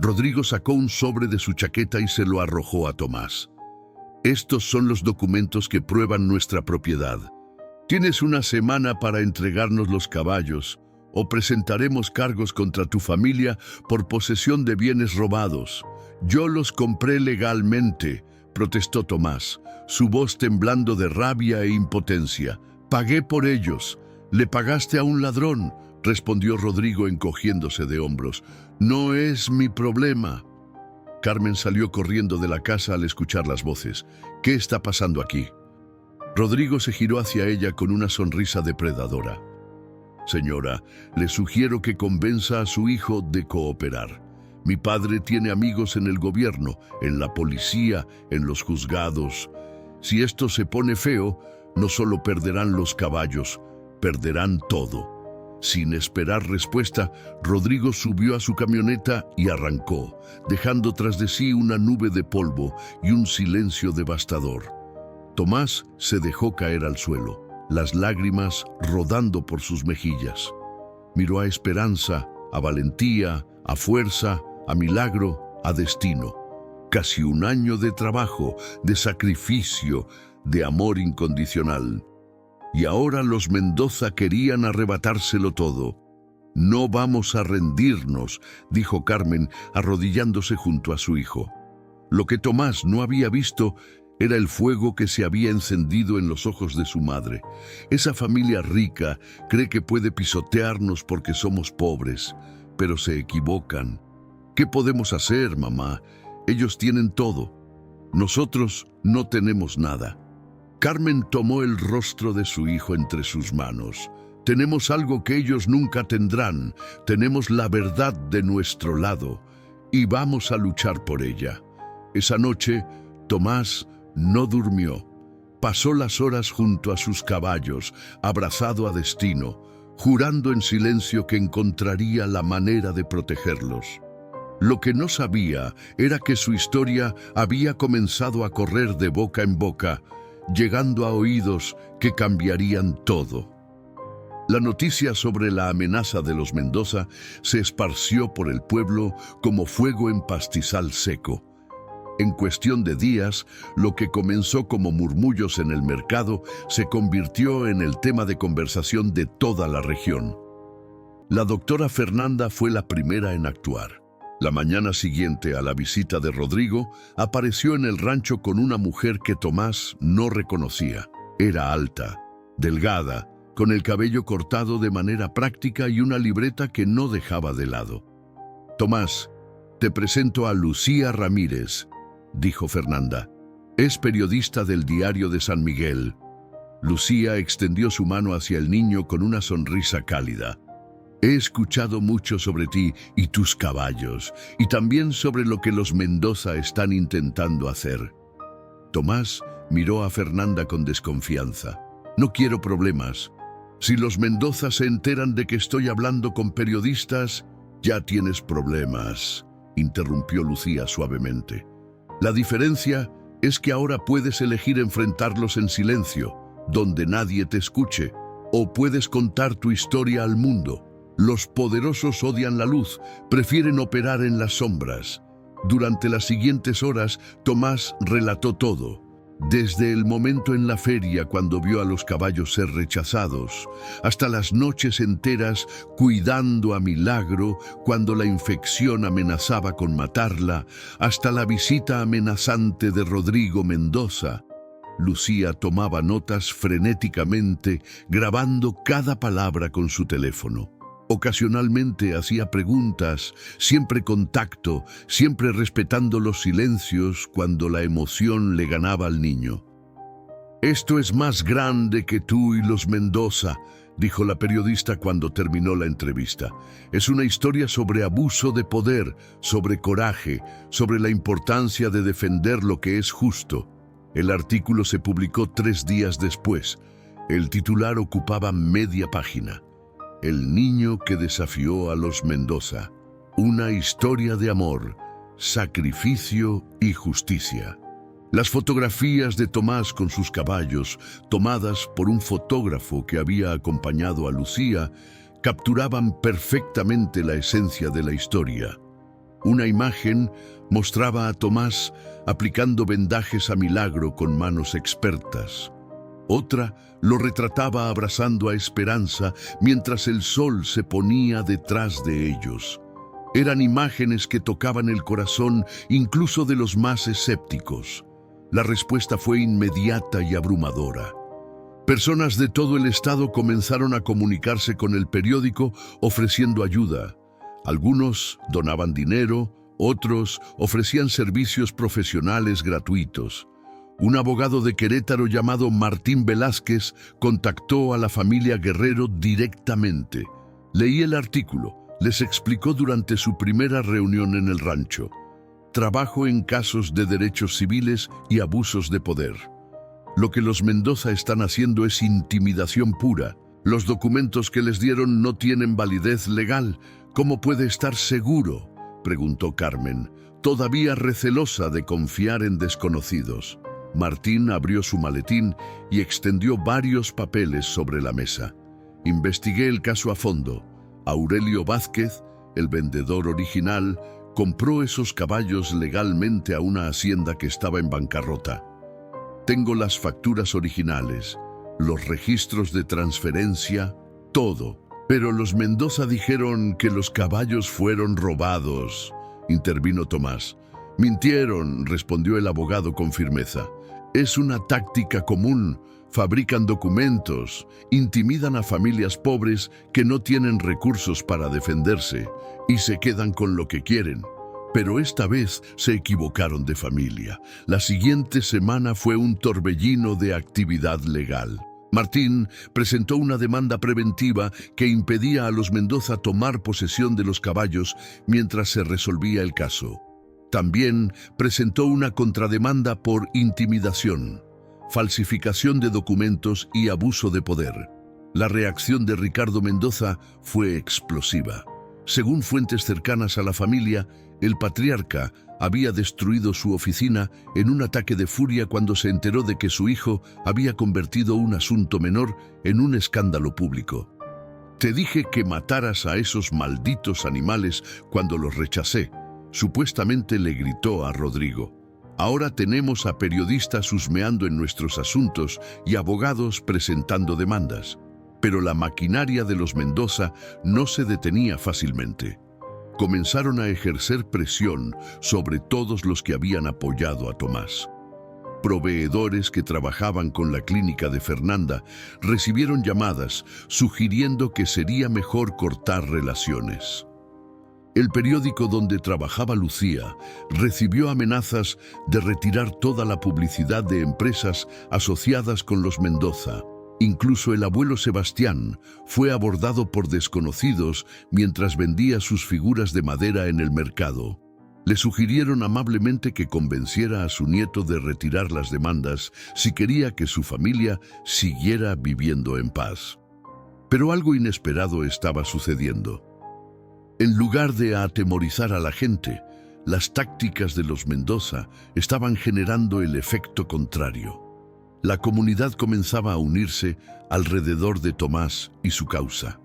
Rodrigo sacó un sobre de su chaqueta y se lo arrojó a Tomás. Estos son los documentos que prueban nuestra propiedad. Tienes una semana para entregarnos los caballos, o presentaremos cargos contra tu familia por posesión de bienes robados. Yo los compré legalmente, protestó Tomás, su voz temblando de rabia e impotencia. Pagué por ellos. Le pagaste a un ladrón, respondió Rodrigo encogiéndose de hombros. No es mi problema. Carmen salió corriendo de la casa al escuchar las voces. ¿Qué está pasando aquí? Rodrigo se giró hacia ella con una sonrisa depredadora. Señora, le sugiero que convenza a su hijo de cooperar. Mi padre tiene amigos en el gobierno, en la policía, en los juzgados. Si esto se pone feo, no solo perderán los caballos, perderán todo. Sin esperar respuesta, Rodrigo subió a su camioneta y arrancó, dejando tras de sí una nube de polvo y un silencio devastador. Tomás se dejó caer al suelo, las lágrimas rodando por sus mejillas. Miró a Esperanza, a Valentía, a Fuerza, a Milagro, a Destino. Casi un año de trabajo, de sacrificio, de amor incondicional. Y ahora los Mendoza querían arrebatárselo todo. No vamos a rendirnos, dijo Carmen, arrodillándose junto a su hijo. Lo que Tomás no había visto era el fuego que se había encendido en los ojos de su madre. Esa familia rica cree que puede pisotearnos porque somos pobres, pero se equivocan. ¿Qué podemos hacer, mamá? Ellos tienen todo. Nosotros no tenemos nada. Carmen tomó el rostro de su hijo entre sus manos, Tenemos algo que ellos nunca tendrán. Tenemos la verdad de nuestro lado y vamos a luchar por ella. Esa noche, Tomás no durmió. Pasó las horas junto a sus caballos, abrazado a destino, jurando en silencio que encontraría la manera de protegerlos. Lo que no sabía era que su historia había comenzado a correr de boca en boca, llegando a oídos que cambiarían todo. La noticia sobre la amenaza de los Mendoza se esparció por el pueblo como fuego en pastizal seco. En cuestión de días, lo que comenzó como murmullos en el mercado se convirtió en el tema de conversación de toda la región. La doctora Fernanda fue la primera en actuar. La mañana siguiente a la visita de Rodrigo, apareció en el rancho con una mujer que Tomás no reconocía. Era alta, delgada, con el cabello cortado de manera práctica y una libreta que no dejaba de lado. «Tomás, te presento a Lucía Ramírez», dijo Fernanda. «Es periodista del Diario de San Miguel». Lucía extendió su mano hacia el niño con una sonrisa cálida. «He escuchado mucho sobre ti y tus caballos, y también sobre lo que los Mendoza están intentando hacer». Tomás miró a Fernanda con desconfianza. «No quiero problemas. Si los Mendoza se enteran de que estoy hablando con periodistas, ya tienes problemas», interrumpió Lucía suavemente. «La diferencia es que ahora puedes elegir enfrentarlos en silencio, donde nadie te escuche, o puedes contar tu historia al mundo. Los poderosos odian la luz, prefieren operar en las sombras». Durante las siguientes horas, Tomás relató todo. Desde el momento en la feria cuando vio a los caballos ser rechazados, hasta las noches enteras cuidando a Milagro cuando la infección amenazaba con matarla, hasta la visita amenazante de Rodrigo Mendoza. Lucía tomaba notas frenéticamente, grabando cada palabra con su teléfono. Ocasionalmente hacía preguntas, siempre con tacto, siempre respetando los silencios cuando la emoción le ganaba al niño. «Esto es más grande que tú y los Mendoza», dijo la periodista cuando terminó la entrevista. «Es una historia sobre abuso de poder, sobre coraje, sobre la importancia de defender lo que es justo». El artículo se publicó 3 días después. El titular ocupaba media página. «El niño que desafió a los Mendoza. Una historia de amor, sacrificio y justicia». Las fotografías de Tomás con sus caballos, tomadas por un fotógrafo que había acompañado a Lucía, capturaban perfectamente la esencia de la historia. Una imagen mostraba a Tomás aplicando vendajes a Milagro con manos expertas. Otra lo retrataba abrazando a Esperanza mientras el sol se ponía detrás de ellos. Eran imágenes que tocaban el corazón incluso de los más escépticos. La respuesta fue inmediata y abrumadora. Personas de todo el estado comenzaron a comunicarse con el periódico ofreciendo ayuda. Algunos donaban dinero, otros ofrecían servicios profesionales gratuitos. Un abogado de Querétaro llamado Martín Velázquez contactó a la familia Guerrero directamente. Leí el artículo, les explicó durante su primera reunión en el rancho. Trabajo en casos de derechos civiles y abusos de poder. Lo que los Mendoza están haciendo es intimidación pura. Los documentos que les dieron no tienen validez legal. ¿Cómo puede estar seguro?, preguntó Carmen, todavía recelosa de confiar en desconocidos. Martín abrió su maletín y extendió varios papeles sobre la mesa. Investigué el caso a fondo. Aurelio Vázquez, el vendedor original, compró esos caballos legalmente a una hacienda que estaba en bancarrota. Tengo las facturas originales, los registros de transferencia, todo. Pero los Mendoza dijeron que los caballos fueron robados, intervino Tomás. Mintieron, respondió el abogado con firmeza. Es una táctica común. Fabrican documentos, intimidan a familias pobres que no tienen recursos para defenderse y se quedan con lo que quieren. Pero esta vez se equivocaron de familia. La siguiente semana fue un torbellino de actividad legal. Martín presentó una demanda preventiva que impedía a los Mendoza tomar posesión de los caballos mientras se resolvía el caso. También presentó una contrademanda por intimidación, falsificación de documentos y abuso de poder. La reacción de Ricardo Mendoza fue explosiva. Según fuentes cercanas a la familia, el patriarca había destruido su oficina en un ataque de furia cuando se enteró de que su hijo había convertido un asunto menor en un escándalo público. «Te dije que mataras a esos malditos animales cuando los rechacé», supuestamente le gritó a Rodrigo. «Ahora tenemos a periodistas husmeando en nuestros asuntos y abogados presentando demandas». Pero la maquinaria de los Mendoza no se detenía fácilmente. Comenzaron a ejercer presión sobre todos los que habían apoyado a Tomás. Proveedores que trabajaban con la clínica de Fernanda recibieron llamadas sugiriendo que sería mejor cortar relaciones. El periódico donde trabajaba Lucía recibió amenazas de retirar toda la publicidad de empresas asociadas con los Mendoza. Incluso el abuelo Sebastián fue abordado por desconocidos mientras vendía sus figuras de madera en el mercado. Le sugirieron amablemente que convenciera a su nieto de retirar las demandas si quería que su familia siguiera viviendo en paz. Pero algo inesperado estaba sucediendo. En lugar de atemorizar a la gente, las tácticas de los Mendoza estaban generando el efecto contrario. La comunidad comenzaba a unirse alrededor de Tomás y su causa.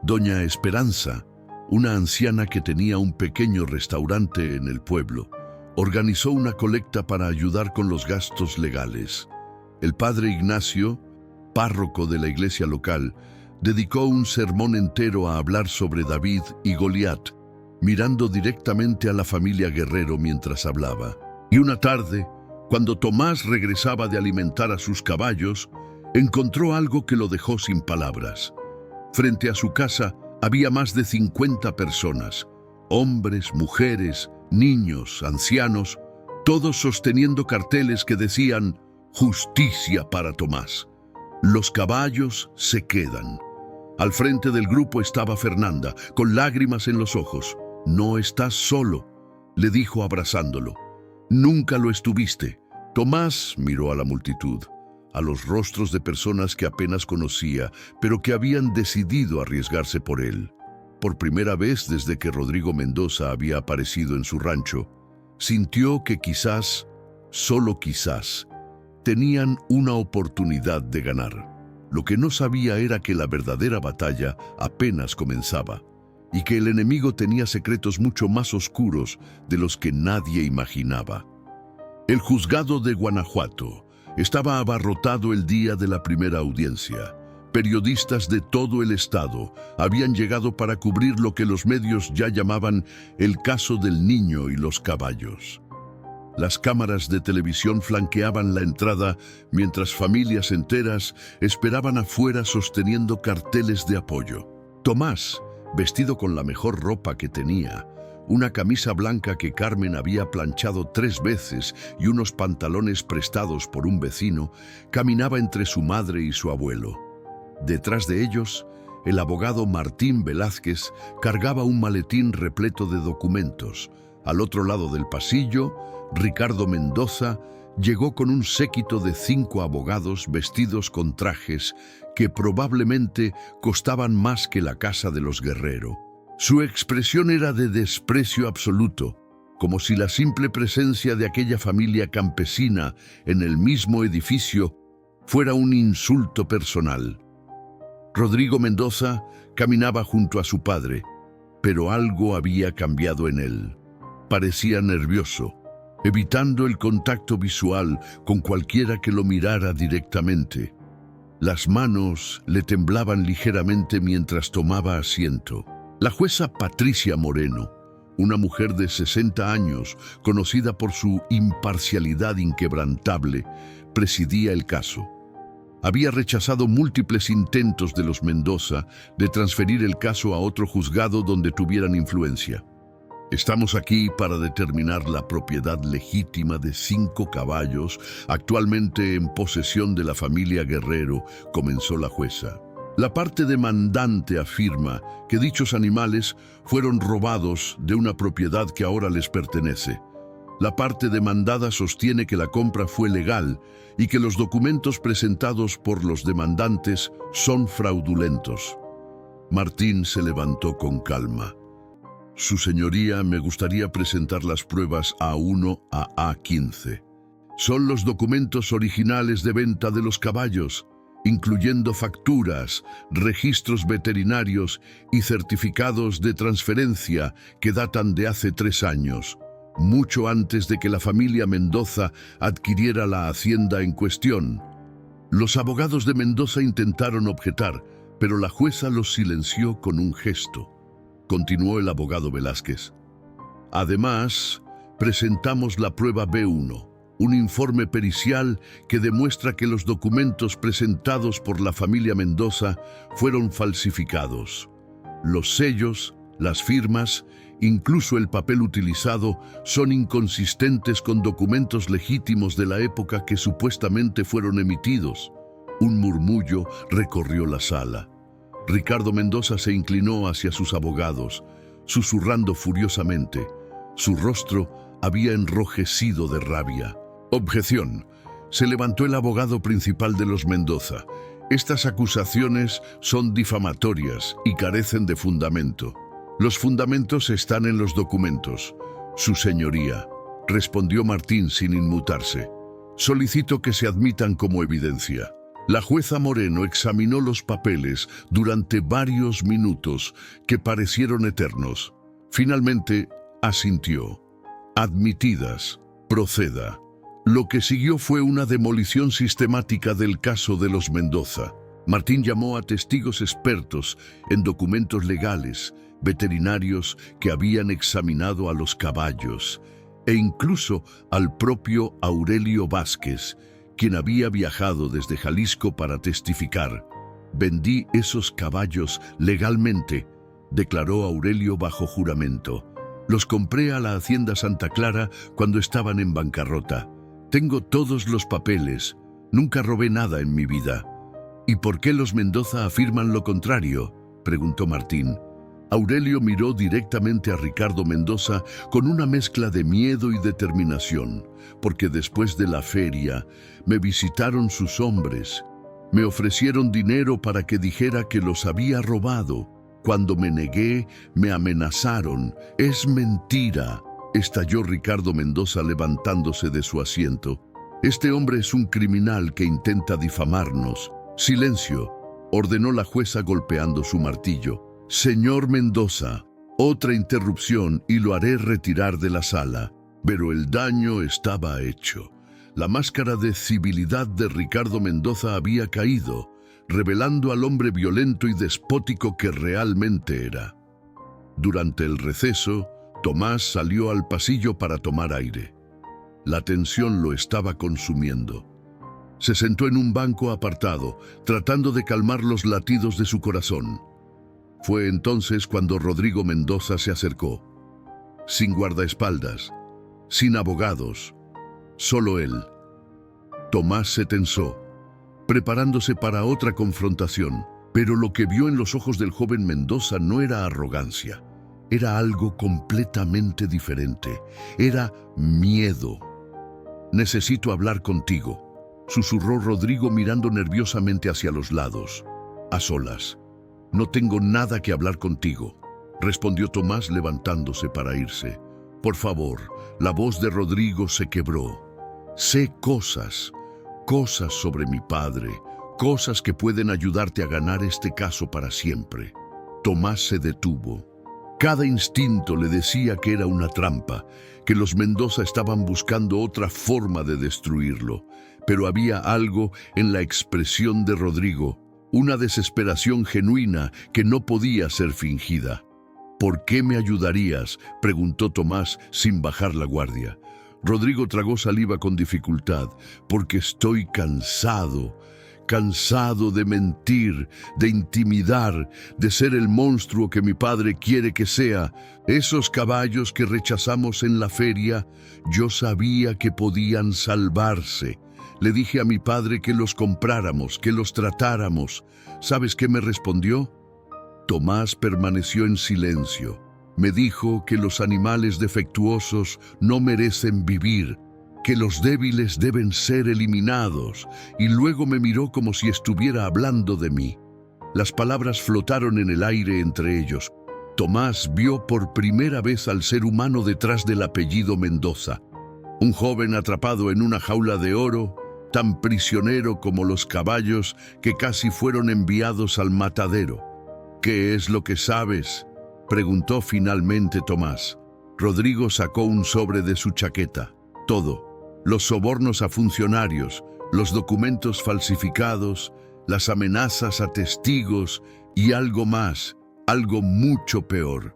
Doña Esperanza, una anciana que tenía un pequeño restaurante en el pueblo, organizó una colecta para ayudar con los gastos legales. El padre Ignacio, párroco de la iglesia local, dedicó un sermón entero a hablar sobre David y Goliat, mirando directamente a la familia Guerrero mientras hablaba. Y una tarde, cuando Tomás regresaba de alimentar a sus caballos, encontró algo que lo dejó sin palabras. Frente a su casa había más de 50 personas, hombres, mujeres, niños, ancianos, todos sosteniendo carteles que decían «Justicia para Tomás». Los caballos se quedan. Al frente del grupo estaba Fernanda, con lágrimas en los ojos. «No estás solo», le dijo abrazándolo. «Nunca lo estuviste». Tomás miró a la multitud, a los rostros de personas que apenas conocía, pero que habían decidido arriesgarse por él. Por primera vez desde que Rodrigo Mendoza había aparecido en su rancho, sintió que quizás, solo quizás, tenían una oportunidad de ganar. Lo que no sabía era que la verdadera batalla apenas comenzaba, y que el enemigo tenía secretos mucho más oscuros de los que nadie imaginaba. El juzgado de Guanajuato estaba abarrotado el día de la primera audiencia. Periodistas de todo el estado habían llegado para cubrir lo que los medios ya llamaban el caso del niño y los caballos. Las cámaras de televisión flanqueaban la entrada mientras familias enteras esperaban afuera sosteniendo carteles de apoyo. Tomás, vestido con la mejor ropa que tenía, una camisa blanca que Carmen había planchado 3 veces y unos pantalones prestados por un vecino, caminaba entre su madre y su abuelo. Detrás de ellos, el abogado Martín Velázquez cargaba un maletín repleto de documentos. Al otro lado del pasillo, Ricardo Mendoza llegó con un séquito de 5 abogados vestidos con trajes que probablemente costaban más que la casa de los Guerrero. Su expresión era de desprecio absoluto, como si la simple presencia de aquella familia campesina en el mismo edificio fuera un insulto personal. Rodrigo Mendoza caminaba junto a su padre, pero algo había cambiado en él. Parecía nervioso, evitando el contacto visual con cualquiera que lo mirara directamente. Las manos le temblaban ligeramente mientras tomaba asiento. La jueza Patricia Moreno, una mujer de 60 años, conocida por su imparcialidad inquebrantable, presidía el caso. Había rechazado múltiples intentos de los Mendoza de transferir el caso a otro juzgado donde tuvieran influencia. Estamos aquí para determinar la propiedad legítima de 5 caballos, actualmente en posesión de la familia Guerrero, comenzó la jueza. La parte demandante afirma que dichos animales fueron robados de una propiedad que ahora les pertenece. La parte demandada sostiene que la compra fue legal y que los documentos presentados por los demandantes son fraudulentos. Martín se levantó con calma. Su señoría, me gustaría presentar las pruebas A1 a A15. Son los documentos originales de venta de los caballos, incluyendo facturas, registros veterinarios y certificados de transferencia que datan de hace 3 años, mucho antes de que la familia Mendoza adquiriera la hacienda en cuestión. Los abogados de Mendoza intentaron objetar, pero la jueza los silenció con un gesto. Continuó el abogado Velázquez. Además, presentamos la prueba B1, un informe pericial que demuestra que los documentos presentados por la familia Mendoza fueron falsificados. Los sellos, las firmas, incluso el papel utilizado, son inconsistentes con documentos legítimos de la época que supuestamente fueron emitidos. Un murmullo recorrió la sala. Ricardo Mendoza se inclinó hacia sus abogados, susurrando furiosamente. Su rostro había enrojecido de rabia. Objeción. Se levantó el abogado principal de los Mendoza. Estas acusaciones son difamatorias y carecen de fundamento. Los fundamentos están en los documentos. Su señoría, respondió Martín sin inmutarse. Solicito que se admitan como evidencia. La jueza Moreno examinó los papeles durante varios minutos que parecieron eternos. Finalmente, asintió. Admitidas. Proceda. Lo que siguió fue una demolición sistemática del caso de los Mendoza. Martín llamó a testigos expertos en documentos legales, veterinarios que habían examinado a los caballos, e incluso al propio Aurelio Vázquez, quien había viajado desde Jalisco para testificar. Vendí esos caballos legalmente, declaró Aurelio bajo juramento. Los compré a la Hacienda Santa Clara cuando estaban en bancarrota. Tengo todos los papeles. Nunca robé nada en mi vida. ¿Y por qué los Mendoza afirman lo contrario?, preguntó Martín. Aurelio miró directamente a Ricardo Mendoza con una mezcla de miedo y determinación, porque después de la feria me visitaron sus hombres. Me ofrecieron dinero para que dijera que los había robado. Cuando me negué, me amenazaron. Es mentira, estalló Ricardo Mendoza levantándose de su asiento. Este hombre es un criminal que intenta difamarnos. Silencio, ordenó la jueza golpeando su martillo. Señor Mendoza, otra interrupción y lo haré retirar de la sala. Pero el daño estaba hecho. La máscara de civilidad de Ricardo Mendoza había caído, revelando al hombre violento y despótico que realmente era. Durante el receso, Tomás salió al pasillo para tomar aire. La tensión lo estaba consumiendo. Se sentó en un banco apartado, tratando de calmar los latidos de su corazón. Fue entonces cuando Rodrigo Mendoza se acercó. Sin guardaespaldas, sin abogados, solo él. Tomás se tensó, preparándose para otra confrontación, pero lo que vio en los ojos del joven Mendoza no era arrogancia, era algo completamente diferente, era miedo. Necesito hablar contigo, susurró Rodrigo mirando nerviosamente hacia los lados. A solas. No tengo nada que hablar contigo, respondió Tomás levantándose para irse. Por favor, la voz de Rodrigo se quebró. Sé cosas sobre mi padre, cosas que pueden ayudarte a ganar este caso para siempre. Tomás se detuvo. Cada instinto le decía que era una trampa, que los Mendoza estaban buscando otra forma de destruirlo, pero había algo en la expresión de Rodrigo, una desesperación genuina que no podía ser fingida. ¿Por qué me ayudarías?, preguntó Tomás sin bajar la guardia. Rodrigo tragó saliva con dificultad. Porque estoy cansado cansado de mentir, de intimidar, de ser el monstruo que mi padre quiere que sea. Esos caballos que rechazamos en la feria, yo sabía que podían salvarse. Le dije a mi padre que los compráramos, que los tratáramos. ¿Sabes qué me respondió? Tomás permaneció en silencio. Me dijo que los animales defectuosos no merecen vivir, que los débiles deben ser eliminados, y luego me miró como si estuviera hablando de mí. Las palabras flotaron en el aire entre ellos. Tomás vio por primera vez al ser humano detrás del apellido Mendoza. Un joven atrapado en una jaula de oro, tan prisionero como los caballos que casi fueron enviados al matadero. ¿Qué es lo que sabes?, preguntó finalmente Tomás. Rodrigo sacó un sobre de su chaqueta. Todo. Los sobornos a funcionarios, los documentos falsificados, las amenazas a testigos y algo más, algo mucho peor.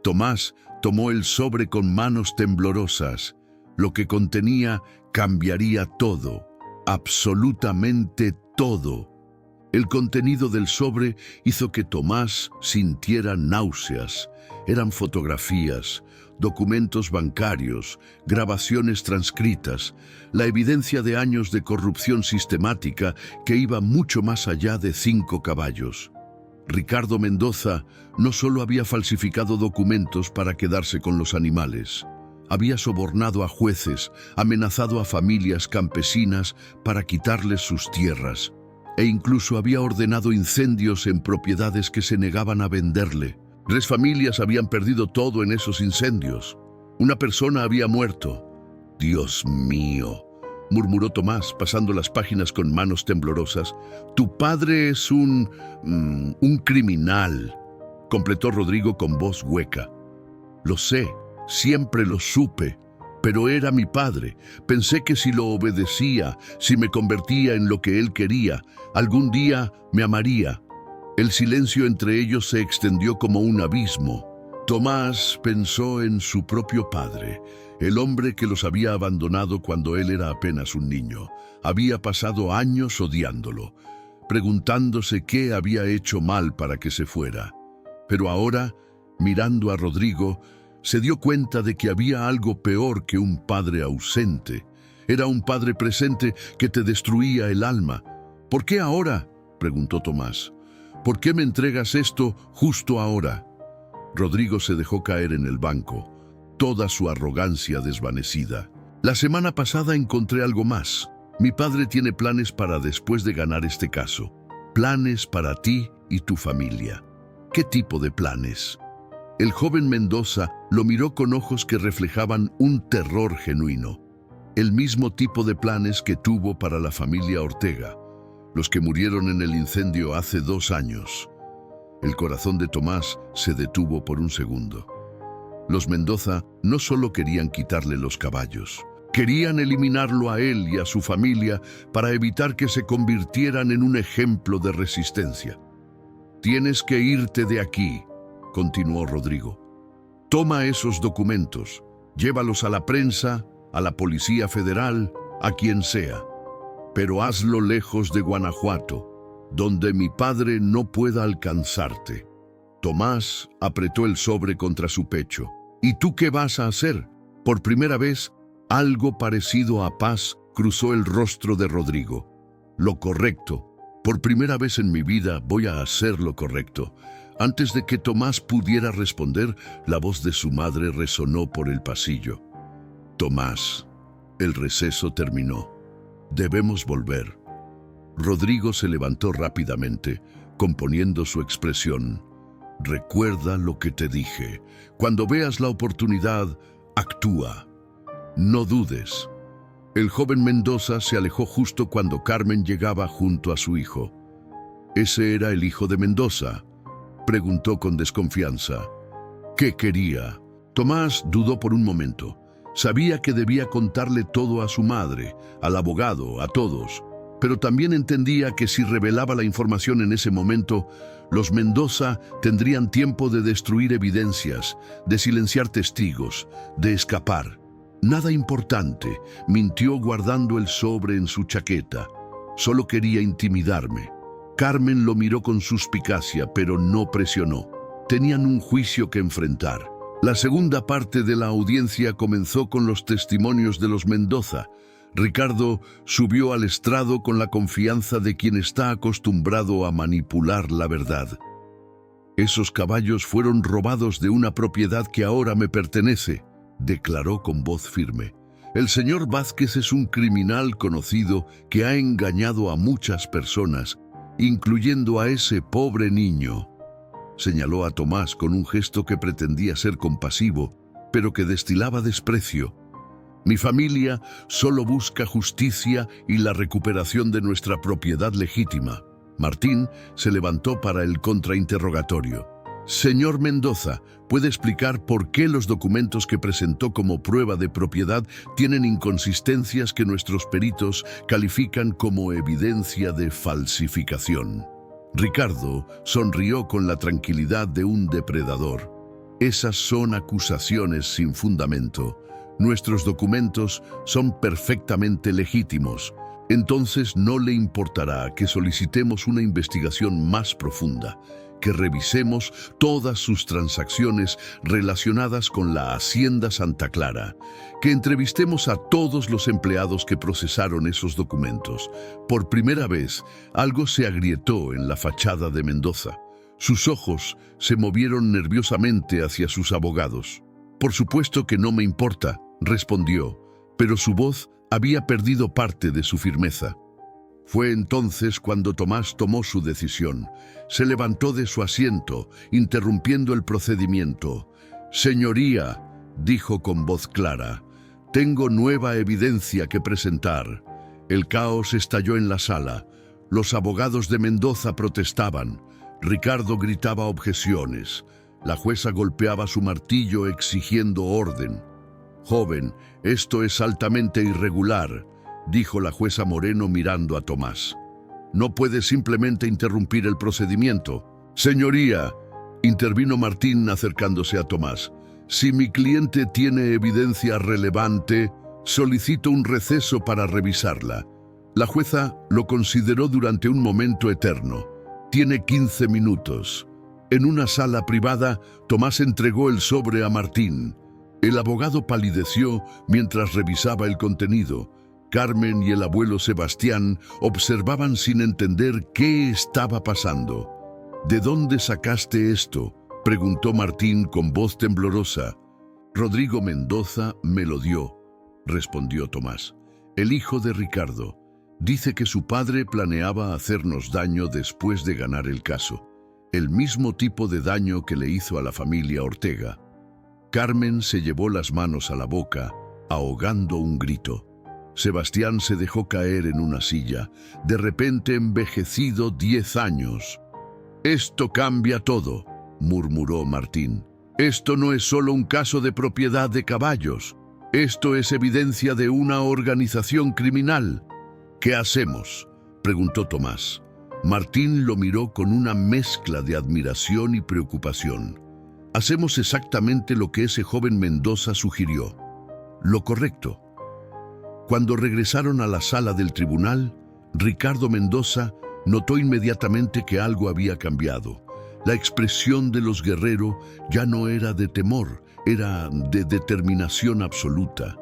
Tomás tomó el sobre con manos temblorosas. Lo que contenía cambiaría todo, absolutamente todo. El contenido del sobre hizo que Tomás sintiera náuseas. Eran fotografías, documentos bancarios, grabaciones transcritas, la evidencia de años de corrupción sistemática que iba mucho más allá de 5 caballos. Ricardo Mendoza no solo había falsificado documentos para quedarse con los animales, había sobornado a jueces, amenazado a familias campesinas para quitarles sus tierras, e incluso había ordenado incendios en propiedades que se negaban a venderle. 3 familias habían perdido todo en esos incendios. Una persona había muerto. «Dios mío», murmuró Tomás, pasando las páginas con manos temblorosas. «Tu padre es un criminal», completó Rodrigo con voz hueca. «Lo sé, siempre lo supe, pero era mi padre. Pensé que si lo obedecía, si me convertía en lo que él quería, algún día me amaría». El silencio entre ellos se extendió como un abismo. Tomás pensó en su propio padre, el hombre que los había abandonado cuando él era apenas un niño. Había pasado años odiándolo, preguntándose qué había hecho mal para que se fuera. Pero ahora, mirando a Rodrigo, se dio cuenta de que había algo peor que un padre ausente. Era un padre presente que te destruía el alma. «¿Por qué ahora?», preguntó Tomás. «¿Por qué me entregas esto justo ahora?». Rodrigo se dejó caer en el banco, toda su arrogancia desvanecida. «La semana pasada encontré algo más. Mi padre tiene planes para después de ganar este caso. Planes para ti y tu familia». «¿Qué tipo de planes?». El joven Mendoza lo miró con ojos que reflejaban un terror genuino. «El mismo tipo de planes que tuvo para la familia Ortega, los que murieron en el incendio hace 2 años». El corazón de Tomás se detuvo por un segundo. Los Mendoza no solo querían quitarle los caballos, querían eliminarlo a él y a su familia para evitar que se convirtieran en un ejemplo de resistencia. «Tienes que irte de aquí», continuó Rodrigo. «Toma esos documentos, llévalos a la prensa, a la Policía Federal, a quien sea. Pero hazlo lejos de Guanajuato, donde mi padre no pueda alcanzarte». Tomás apretó el sobre contra su pecho. «¿Y tú qué vas a hacer?». Por primera vez, algo parecido a paz cruzó el rostro de Rodrigo. «Lo correcto. Por primera vez en mi vida voy a hacer lo correcto». Antes de que Tomás pudiera responder, la voz de su madre resonó por el pasillo. «Tomás, el receso terminó. Debemos volver». Rodrigo se levantó rápidamente, componiendo su expresión. «Recuerda lo que te dije. Cuando veas la oportunidad, actúa. No dudes». El joven Mendoza se alejó justo cuando Carmen llegaba junto a su hijo. «¿Ese era el hijo de Mendoza?», preguntó con desconfianza. «¿Qué quería?». Tomás dudó por un momento. Sabía que debía contarle todo a su madre, al abogado, a todos, pero también entendía que si revelaba la información en ese momento, los Mendoza tendrían tiempo de destruir evidencias, de silenciar testigos, de escapar. «Nada importante», mintió guardando el sobre en su chaqueta. Solo quería intimidarme. Carmen lo miró con suspicacia, pero no presionó. Tenían un juicio que enfrentar. La segunda parte de la audiencia comenzó con los testimonios de los Mendoza. Ricardo subió al estrado con la confianza de quien está acostumbrado a manipular la verdad. «Esos caballos fueron robados de una propiedad que ahora me pertenece», declaró con voz firme. «El señor Vázquez es un criminal conocido que ha engañado a muchas personas, incluyendo a ese pobre niño». Señaló a Tomás con un gesto que pretendía ser compasivo, pero que destilaba desprecio. «Mi familia solo busca justicia y la recuperación de nuestra propiedad legítima». Martín se levantó para el contrainterrogatorio. «Señor Mendoza, ¿puede explicar por qué los documentos que presentó como prueba de propiedad tienen inconsistencias que nuestros peritos califican como evidencia de falsificación?» Ricardo sonrió con la tranquilidad de un depredador. «Esas son acusaciones sin fundamento. Nuestros documentos son perfectamente legítimos. Entonces no le importará que solicitemos una investigación más profunda, que revisemos todas sus transacciones relacionadas con la Hacienda Santa Clara, que entrevistemos a todos los empleados que procesaron esos documentos». Por primera vez, algo se agrietó en la fachada de Mendoza. Sus ojos se movieron nerviosamente hacia sus abogados. «Por supuesto que no me importa», respondió, pero su voz había perdido parte de su firmeza. Fue entonces cuando Tomás tomó su decisión. Se levantó de su asiento, interrumpiendo el procedimiento. «Señoría», dijo con voz clara, «tengo nueva evidencia que presentar». El caos estalló en la sala. Los abogados de Mendoza protestaban. Ricardo gritaba objeciones. La jueza golpeaba su martillo exigiendo orden. «Joven, esto es altamente irregular», dijo la jueza Moreno mirando a Tomás. «No puede simplemente interrumpir el procedimiento». «Señoría», intervino Martín acercándose a Tomás, «si mi cliente tiene evidencia relevante, solicito un receso para revisarla». La jueza lo consideró durante un momento eterno. «Tiene 15 minutos». En una sala privada, Tomás entregó el sobre a Martín. El abogado palideció mientras revisaba el contenido. Carmen y el abuelo Sebastián observaban sin entender qué estaba pasando. «¿De dónde sacaste esto?», preguntó Martín con voz temblorosa. «Rodrigo Mendoza me lo dio», respondió Tomás. «El hijo de Ricardo. Dice que su padre planeaba hacernos daño después de ganar el caso. El mismo tipo de daño que le hizo a la familia Ortega». Carmen se llevó las manos a la boca, ahogando un grito. Sebastián se dejó caer en una silla, de repente envejecido 10 años. «Esto cambia todo», murmuró Martín. «Esto no es solo un caso de propiedad de caballos. Esto es evidencia de una organización criminal». «¿Qué hacemos?», preguntó Tomás. Martín lo miró con una mezcla de admiración y preocupación. «Hacemos exactamente lo que ese joven Mendoza sugirió. Lo correcto». Cuando regresaron a la sala del tribunal, Ricardo Mendoza notó inmediatamente que algo había cambiado. La expresión de los guerreros ya no era de temor, era de determinación absoluta.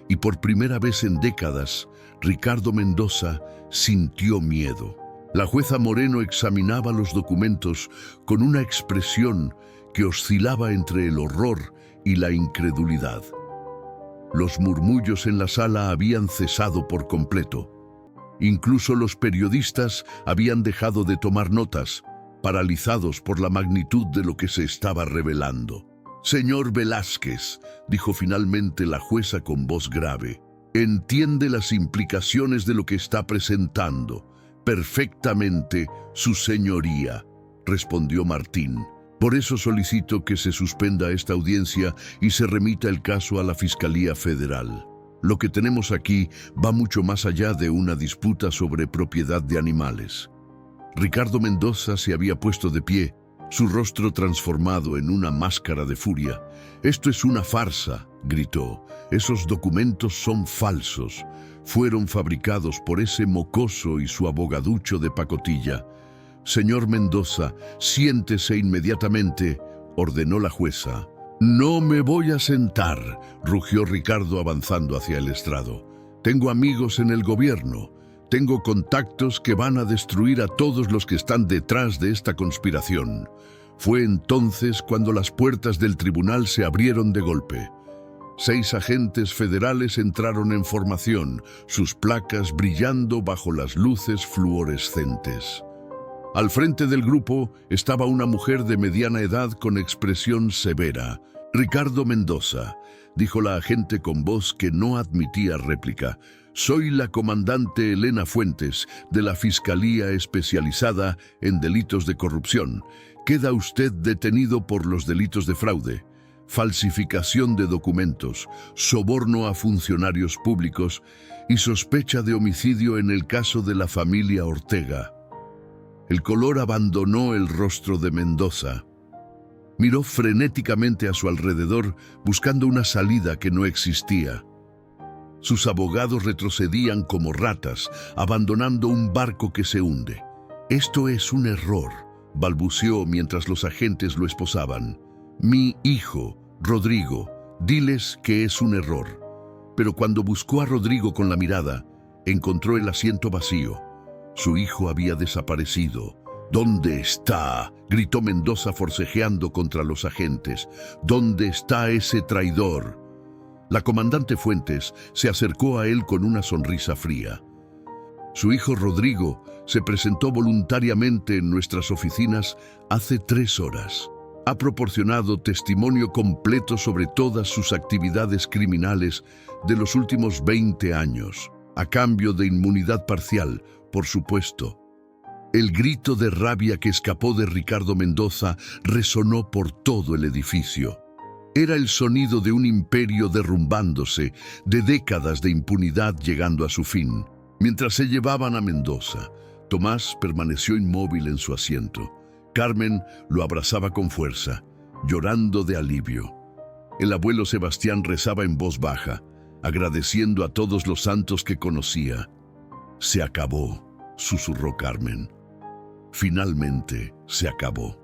Y por primera vez en décadas, Ricardo Mendoza sintió miedo. La jueza Moreno examinaba los documentos con una expresión que oscilaba entre el horror y la incredulidad. Los murmullos en la sala habían cesado por completo. Incluso los periodistas habían dejado de tomar notas, paralizados por la magnitud de lo que se estaba revelando. «Señor Velázquez», dijo finalmente la jueza con voz grave, «entiende las implicaciones de lo que está presentando». «Perfectamente, su señoría», respondió Martín. «Por eso solicito que se suspenda esta audiencia y se remita el caso a la Fiscalía Federal. Lo que tenemos aquí va mucho más allá de una disputa sobre propiedad de animales». Ricardo Mendoza se había puesto de pie, su rostro transformado en una máscara de furia. «Esto es una farsa», gritó. «Esos documentos son falsos. Fueron fabricados por ese mocoso y su abogaducho de pacotilla». «Señor Mendoza, siéntese inmediatamente», ordenó la jueza. «No me voy a sentar», rugió Ricardo avanzando hacia el estrado. «Tengo amigos en el gobierno. Tengo contactos que van a destruir a todos los que están detrás de esta conspiración». Fue entonces cuando las puertas del tribunal se abrieron de golpe. 6 agentes federales entraron en formación, sus placas brillando bajo las luces fluorescentes. Al frente del grupo estaba una mujer de mediana edad con expresión severa. «Ricardo Mendoza», dijo la agente con voz que no admitía réplica. «Soy la comandante Elena Fuentes, de la Fiscalía Especializada en Delitos de Corrupción. Queda usted detenido por los delitos de fraude, falsificación de documentos, soborno a funcionarios públicos y sospecha de homicidio en el caso de la familia Ortega». El color abandonó el rostro de Mendoza. Miró frenéticamente a su alrededor, buscando una salida que no existía. Sus abogados retrocedían como ratas, abandonando un barco que se hunde. «Esto es un error», balbuceó mientras los agentes lo esposaban. «Mi hijo, Rodrigo, diles que es un error». Pero cuando buscó a Rodrigo con la mirada, encontró el asiento vacío. Su hijo había desaparecido. «¿Dónde está?», gritó Mendoza forcejeando contra los agentes. «¿Dónde está ese traidor?». La comandante Fuentes se acercó a él con una sonrisa fría. «Su hijo Rodrigo se presentó voluntariamente en nuestras oficinas hace 3 horas. Ha proporcionado testimonio completo sobre todas sus actividades criminales de los últimos 20 años, a cambio de inmunidad parcial, por supuesto». El grito de rabia que escapó de Ricardo Mendoza resonó por todo el edificio. Era el sonido de un imperio derrumbándose, de décadas de impunidad llegando a su fin. Mientras se llevaban a Mendoza, Tomás permaneció inmóvil en su asiento. Carmen lo abrazaba con fuerza, llorando de alivio. El abuelo Sebastián rezaba en voz baja, agradeciendo a todos los santos que conocía. «Se acabó», susurró Carmen. «Finalmente se acabó».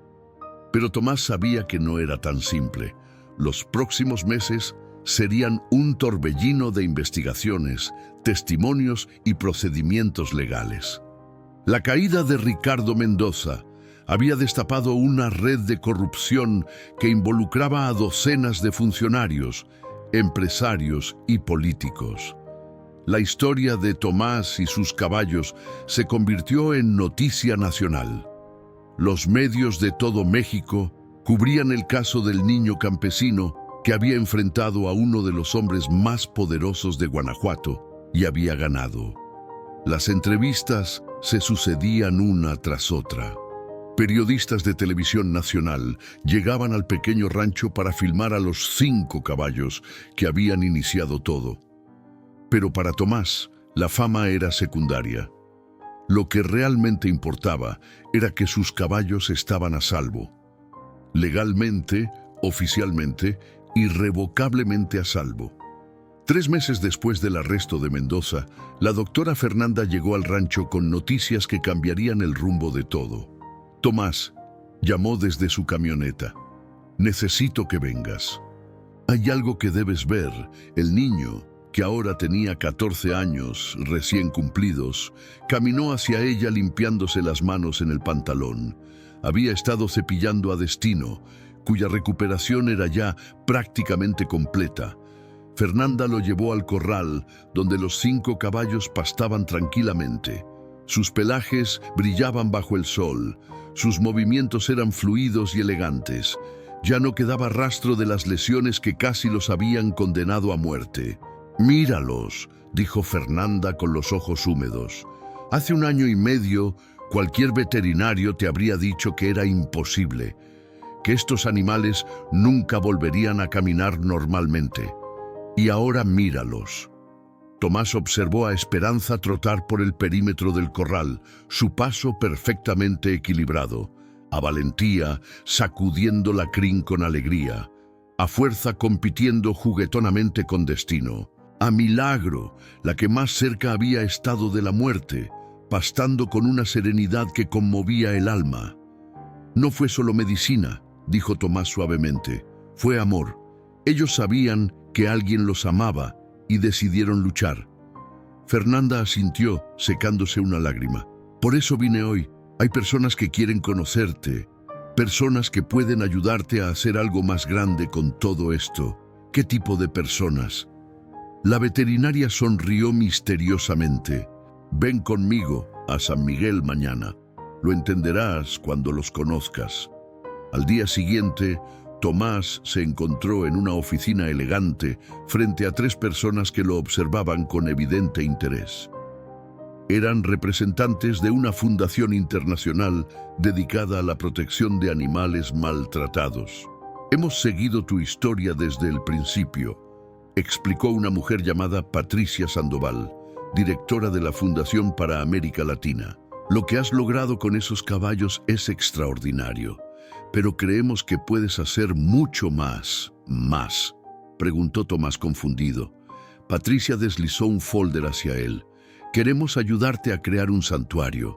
Pero Tomás sabía que no era tan simple. Los próximos meses serían un torbellino de investigaciones, testimonios y procedimientos legales. La caída de Ricardo Mendoza había destapado una red de corrupción que involucraba a docenas de funcionarios, empresarios y políticos. La historia de Tomás y sus caballos se convirtió en noticia nacional. Los medios de todo México cubrían el caso del niño campesino que había enfrentado a uno de los hombres más poderosos de Guanajuato y había ganado. Las entrevistas se sucedían una tras otra. Periodistas de televisión nacional llegaban al pequeño rancho para filmar a los 5 caballos que habían iniciado todo. Pero para Tomás, la fama era secundaria. Lo que realmente importaba era que sus caballos estaban a salvo. Legalmente, oficialmente, irrevocablemente a salvo. 3 meses después del arresto de Mendoza, la doctora Fernanda llegó al rancho con noticias que cambiarían el rumbo de todo. «Tomás», llamó desde su camioneta. «Necesito que vengas. Hay algo que debes ver. El niño, que ahora tenía 14 años recién cumplidos, caminó hacia ella limpiándose las manos en el pantalón. Había estado cepillando a Destino, cuya recuperación era ya prácticamente completa. Fernanda lo llevó al corral, donde los 5 caballos pastaban tranquilamente. Sus pelajes brillaban bajo el sol, sus movimientos eran fluidos y elegantes. Ya no quedaba rastro de las lesiones que casi los habían condenado a muerte. «Míralos», dijo Fernanda con los ojos húmedos. «Hace 1 año y medio, cualquier veterinario te habría dicho que era imposible, que estos animales nunca volverían a caminar normalmente. Y ahora míralos». Tomás observó a Esperanza trotar por el perímetro del corral, su paso perfectamente equilibrado. a valentía, sacudiendo la crin con alegría, a fuerza compitiendo juguetonamente con destino, a milagro, la que más cerca había estado de la muerte, pastando con una serenidad que conmovía el alma. No fue solo medicina, dijo Tomás suavemente, fue amor. Ellos sabían que alguien los amaba y decidieron luchar. Fernanda asintió, secándose una lágrima. Por eso vine hoy. Hay personas que quieren conocerte, personas que pueden ayudarte a hacer algo más grande con todo esto. ¿Qué tipo de personas? La veterinaria sonrió misteriosamente. Ven conmigo a San Miguel mañana. Lo entenderás cuando los conozcas. Al día siguiente, Tomás se encontró en una oficina elegante frente a 3 personas que lo observaban con evidente interés. Eran representantes de una fundación internacional dedicada a la protección de animales maltratados. Hemos seguido tu historia desde el principio, explicó una mujer llamada Patricia Sandoval, directora de la Fundación para América Latina. Lo que has logrado con esos caballos es extraordinario, pero creemos que puedes hacer mucho más. ¿Más?, preguntó Tomás confundido. Patricia deslizó un folder hacia él. Queremos ayudarte a crear un santuario,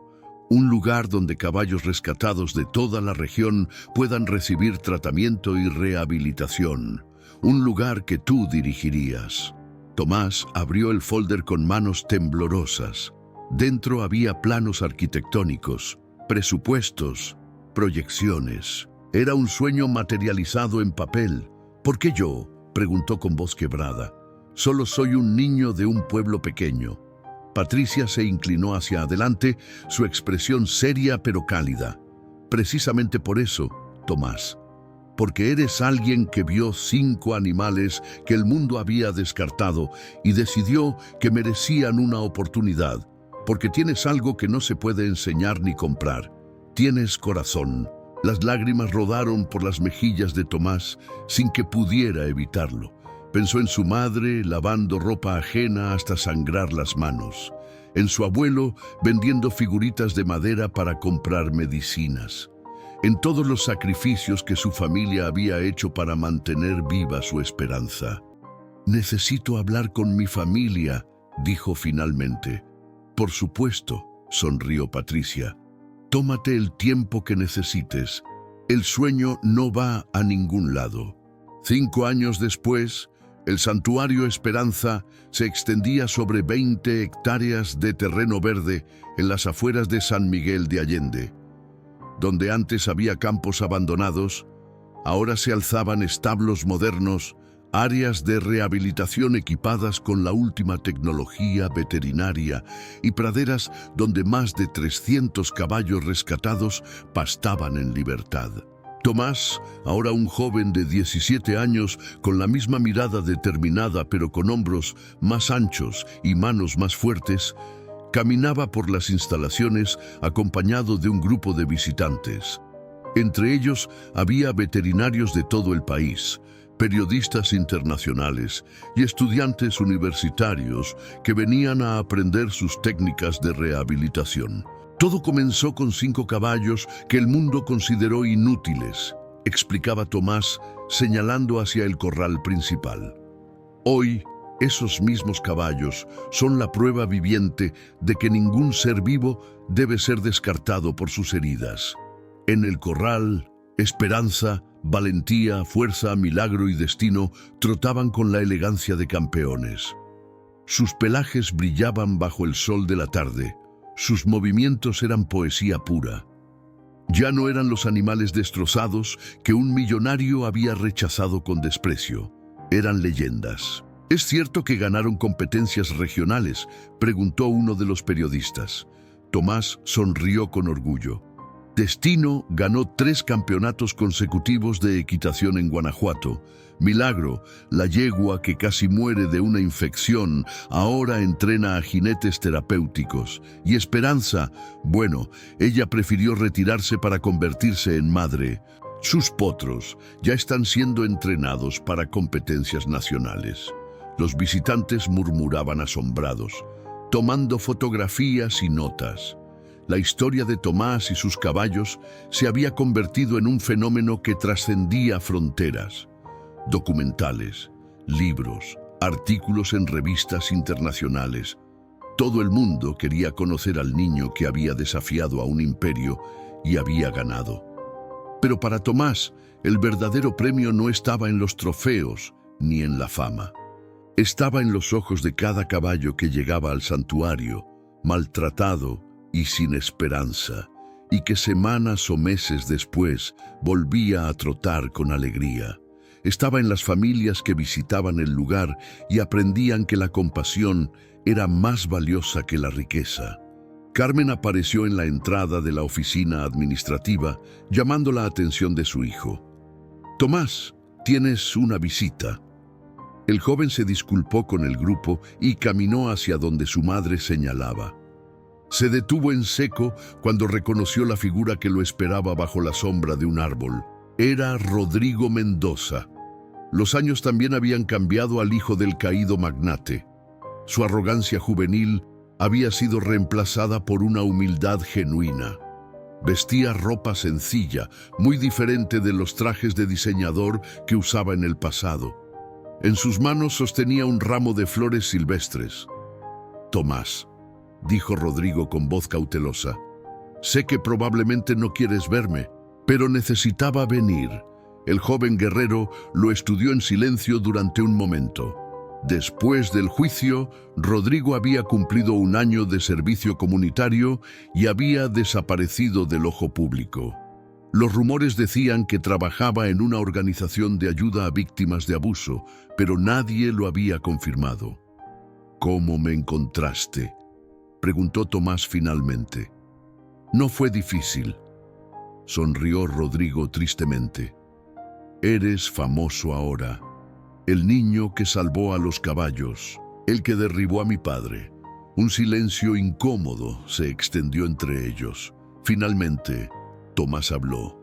un lugar donde caballos rescatados de toda la región puedan recibir tratamiento y rehabilitación. Un lugar que tú dirigirías. Tomás abrió el folder con manos temblorosas. Dentro había planos arquitectónicos, presupuestos, proyecciones. Era un sueño materializado en papel. ¿Por qué yo?, preguntó con voz quebrada. Solo soy un niño de un pueblo pequeño. Patricia se inclinó hacia adelante, su expresión seria pero cálida. Precisamente por eso, Tomás, porque eres alguien que vio 5 animales que el mundo había descartado y decidió que merecían una oportunidad, porque tienes algo que no se puede enseñar ni comprar. Tienes corazón. Las lágrimas rodaron por las mejillas de Tomás sin que pudiera evitarlo. Pensó en su madre lavando ropa ajena hasta sangrar las manos, en su abuelo vendiendo figuritas de madera para comprar medicinas, en todos los sacrificios que su familia había hecho para mantener viva su esperanza. Necesito hablar con mi familia, dijo finalmente. Por supuesto, sonrió Patricia. Tómate el tiempo que necesites. El sueño no va a ningún lado. 5 años después, el Santuario Esperanza se extendía sobre 20 hectáreas de terreno verde en las afueras de San Miguel de Allende. Donde antes había campos abandonados, ahora se alzaban establos modernos, áreas de rehabilitación equipadas con la última tecnología veterinaria y praderas donde más de 300 caballos rescatados pastaban en libertad. Tomás, ahora un joven de 17 años, con la misma mirada determinada pero con hombros más anchos y manos más fuertes, caminaba por las instalaciones acompañado de un grupo de visitantes. Entre ellos había veterinarios de todo el país, periodistas internacionales y estudiantes universitarios que venían a aprender sus técnicas de rehabilitación. Todo comenzó con 5 caballos que el mundo consideró inútiles, explicaba Tomás, señalando hacia el corral principal. Hoy, esos mismos caballos son la prueba viviente de que ningún ser vivo debe ser descartado por sus heridas. En el corral, esperanza, valentía, fuerza, milagro y destino trotaban con la elegancia de campeones. Sus pelajes brillaban bajo el sol de la tarde. Sus movimientos eran poesía pura. Ya no eran los animales destrozados que un millonario había rechazado con desprecio. Eran leyendas. ¿Es cierto que ganaron competencias regionales?, preguntó uno de los periodistas. Tomás sonrió con orgullo. Destino ganó 3 campeonatos consecutivos de equitación en Guanajuato. Milagro, la yegua que casi muere de una infección, ahora entrena a jinetes terapéuticos. Y Esperanza, bueno, ella prefirió retirarse para convertirse en madre. Sus potros ya están siendo entrenados para competencias nacionales. Los visitantes murmuraban asombrados, tomando fotografías y notas. la historia de Tomás y sus caballos se había convertido en un fenómeno que trascendía fronteras. Documentales, libros, artículos en revistas internacionales. Todo el mundo quería conocer al niño que había desafiado a un imperio y había ganado. Pero para Tomás, el verdadero premio no estaba en los trofeos ni en la fama. Estaba en los ojos de cada caballo que llegaba al santuario, maltratado y sin esperanza, y que semanas o meses después volvía a trotar con alegría. Estaba en las familias que visitaban el lugar y aprendían que la compasión era más valiosa que la riqueza. Carmen apareció en la entrada de la oficina administrativa, llamando la atención de su hijo. «Tomás, tienes una visita». El joven se disculpó con el grupo y caminó hacia donde su madre señalaba. Se detuvo en seco cuando reconoció la figura que lo esperaba bajo la sombra de un árbol. Era Rodrigo Mendoza. Los años también habían cambiado al hijo del caído magnate. Su arrogancia juvenil había sido reemplazada por una humildad genuina. Vestía ropa sencilla, muy diferente de los trajes de diseñador que usaba en el pasado. En sus manos sostenía un ramo de flores silvestres. «Tomás», dijo Rodrigo con voz cautelosa, «sé que probablemente no quieres verme, pero necesitaba venir». El joven guerrero lo estudió en silencio durante un momento. Después del juicio, Rodrigo había cumplido 1 año de servicio comunitario y había desaparecido del ojo público. Los rumores decían que trabajaba en una organización de ayuda a víctimas de abuso, pero nadie lo había confirmado. «¿Cómo me encontraste?», preguntó Tomás finalmente. «No fue difícil», sonrió Rodrigo tristemente. «Eres famoso ahora. El niño que salvó a los caballos, el que derribó a mi padre». Un silencio incómodo se extendió entre ellos. Finalmente, Tomás habló.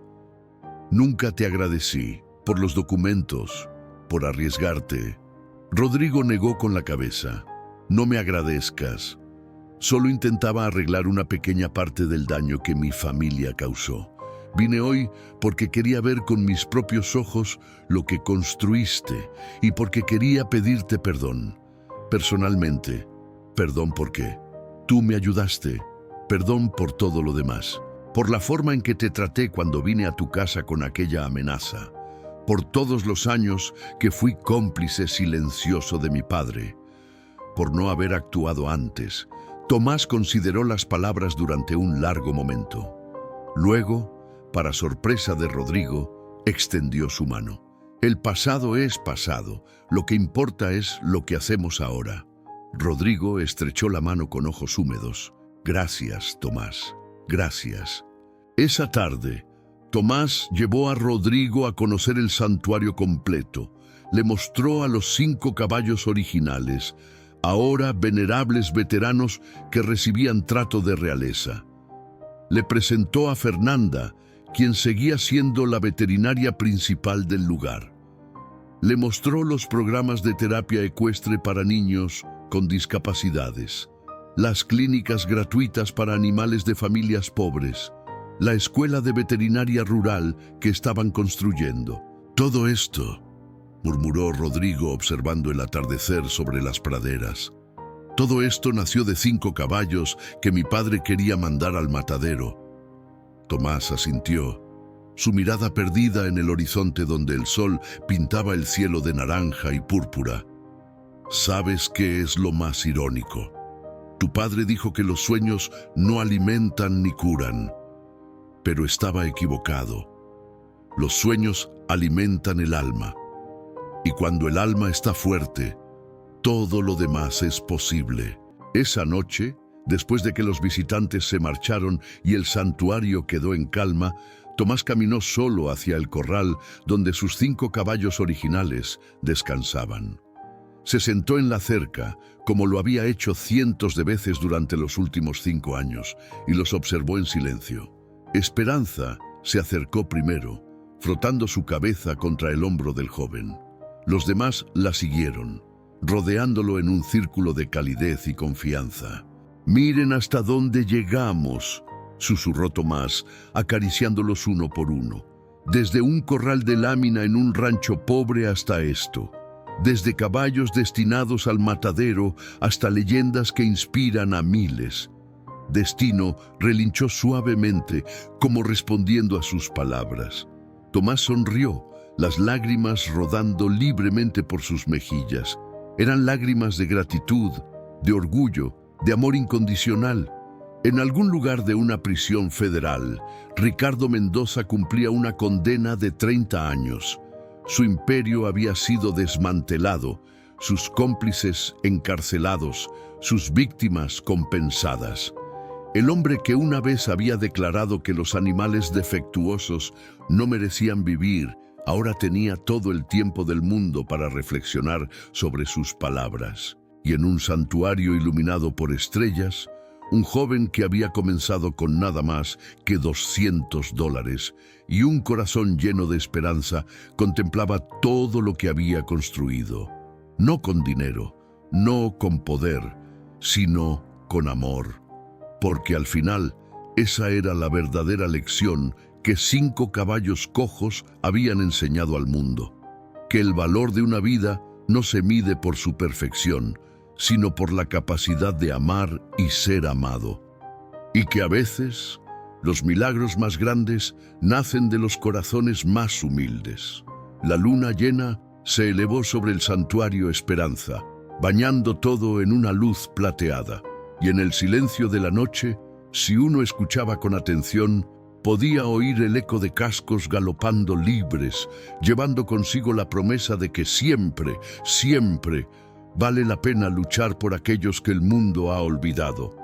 «Nunca te agradecí por los documentos, por arriesgarte». Rodrigo negó con la cabeza. «No me agradezcas. Solo intentaba arreglar una pequeña parte del daño que mi familia causó. Vine hoy porque quería ver con mis propios ojos lo que construiste y porque quería pedirte perdón. Personalmente, perdón porque tú me ayudaste, perdón por todo lo demás, por la forma en que te traté cuando vine a tu casa con aquella amenaza, por todos los años que fui cómplice silencioso de mi padre, por no haber actuado antes». Tomás consideró las palabras durante un largo momento. Luego, para sorpresa de Rodrigo, extendió su mano. «El pasado es pasado, lo que importa es lo que hacemos ahora». Rodrigo estrechó la mano con ojos húmedos. «Gracias, Tomás, gracias». Esa tarde, Tomás llevó a Rodrigo a conocer el santuario completo. Le mostró a los 5 caballos originales, ahora venerables veteranos que recibían trato de realeza. Le presentó a Fernanda, quien seguía siendo la veterinaria principal del lugar. Le mostró los programas de terapia ecuestre para niños con discapacidades, las clínicas gratuitas para animales de familias pobres, la escuela de veterinaria rural que estaban construyendo. «Todo esto», murmuró Rodrigo observando el atardecer sobre las praderas, «todo esto nació de 5 caballos que mi padre quería mandar al matadero». Tomás asintió, su mirada perdida en el horizonte donde el sol pintaba el cielo de naranja y púrpura. «¿Sabes qué es lo más irónico? Tu padre dijo que los sueños no alimentan ni curan, pero estaba equivocado. Los sueños alimentan el alma, y cuando el alma está fuerte, todo lo demás es posible». Esa noche, después de que los visitantes se marcharon y el santuario quedó en calma, Tomás caminó solo hacia el corral donde sus 5 caballos originales descansaban. Se sentó en la cerca, como lo había hecho cientos de veces durante los últimos 5 años, y los observó en silencio. Esperanza se acercó primero, frotando su cabeza contra el hombro del joven. Los demás la siguieron, rodeándolo en un círculo de calidez y confianza. «Miren hasta dónde llegamos», susurró Tomás, acariciándolos uno por uno. Desde un corral de lámina en un rancho pobre hasta esto. Desde caballos destinados al matadero hasta leyendas que inspiran a miles. Destino relinchó suavemente, como respondiendo a sus palabras. Tomás sonrió, las lágrimas rodando libremente por sus mejillas. Eran lágrimas de gratitud, de orgullo, de amor incondicional. En algún lugar de una prisión federal, Ricardo Mendoza cumplía una condena de 30 años. Su imperio había sido desmantelado, sus cómplices encarcelados, sus víctimas compensadas. El hombre que una vez había declarado que los animales defectuosos no merecían vivir, ahora tenía todo el tiempo del mundo para reflexionar sobre sus palabras. Y en un santuario iluminado por estrellas, un joven que había comenzado con nada más que $200 y un corazón lleno de esperanza contemplaba todo lo que había construido. No con dinero, no con poder, sino con amor. Porque al final, esa era la verdadera lección que 5 caballos cojos habían enseñado al mundo. Que el valor de una vida no se mide por su perfección, sino por la capacidad de amar y ser amado. Y que a veces, los milagros más grandes nacen de los corazones más humildes. La luna llena se elevó sobre el santuario Esperanza, bañando todo en una luz plateada. Y en el silencio de la noche, si uno escuchaba con atención, podía oír el eco de cascos galopando libres, llevando consigo la promesa de que siempre, siempre, vale la pena luchar por aquellos que el mundo ha olvidado.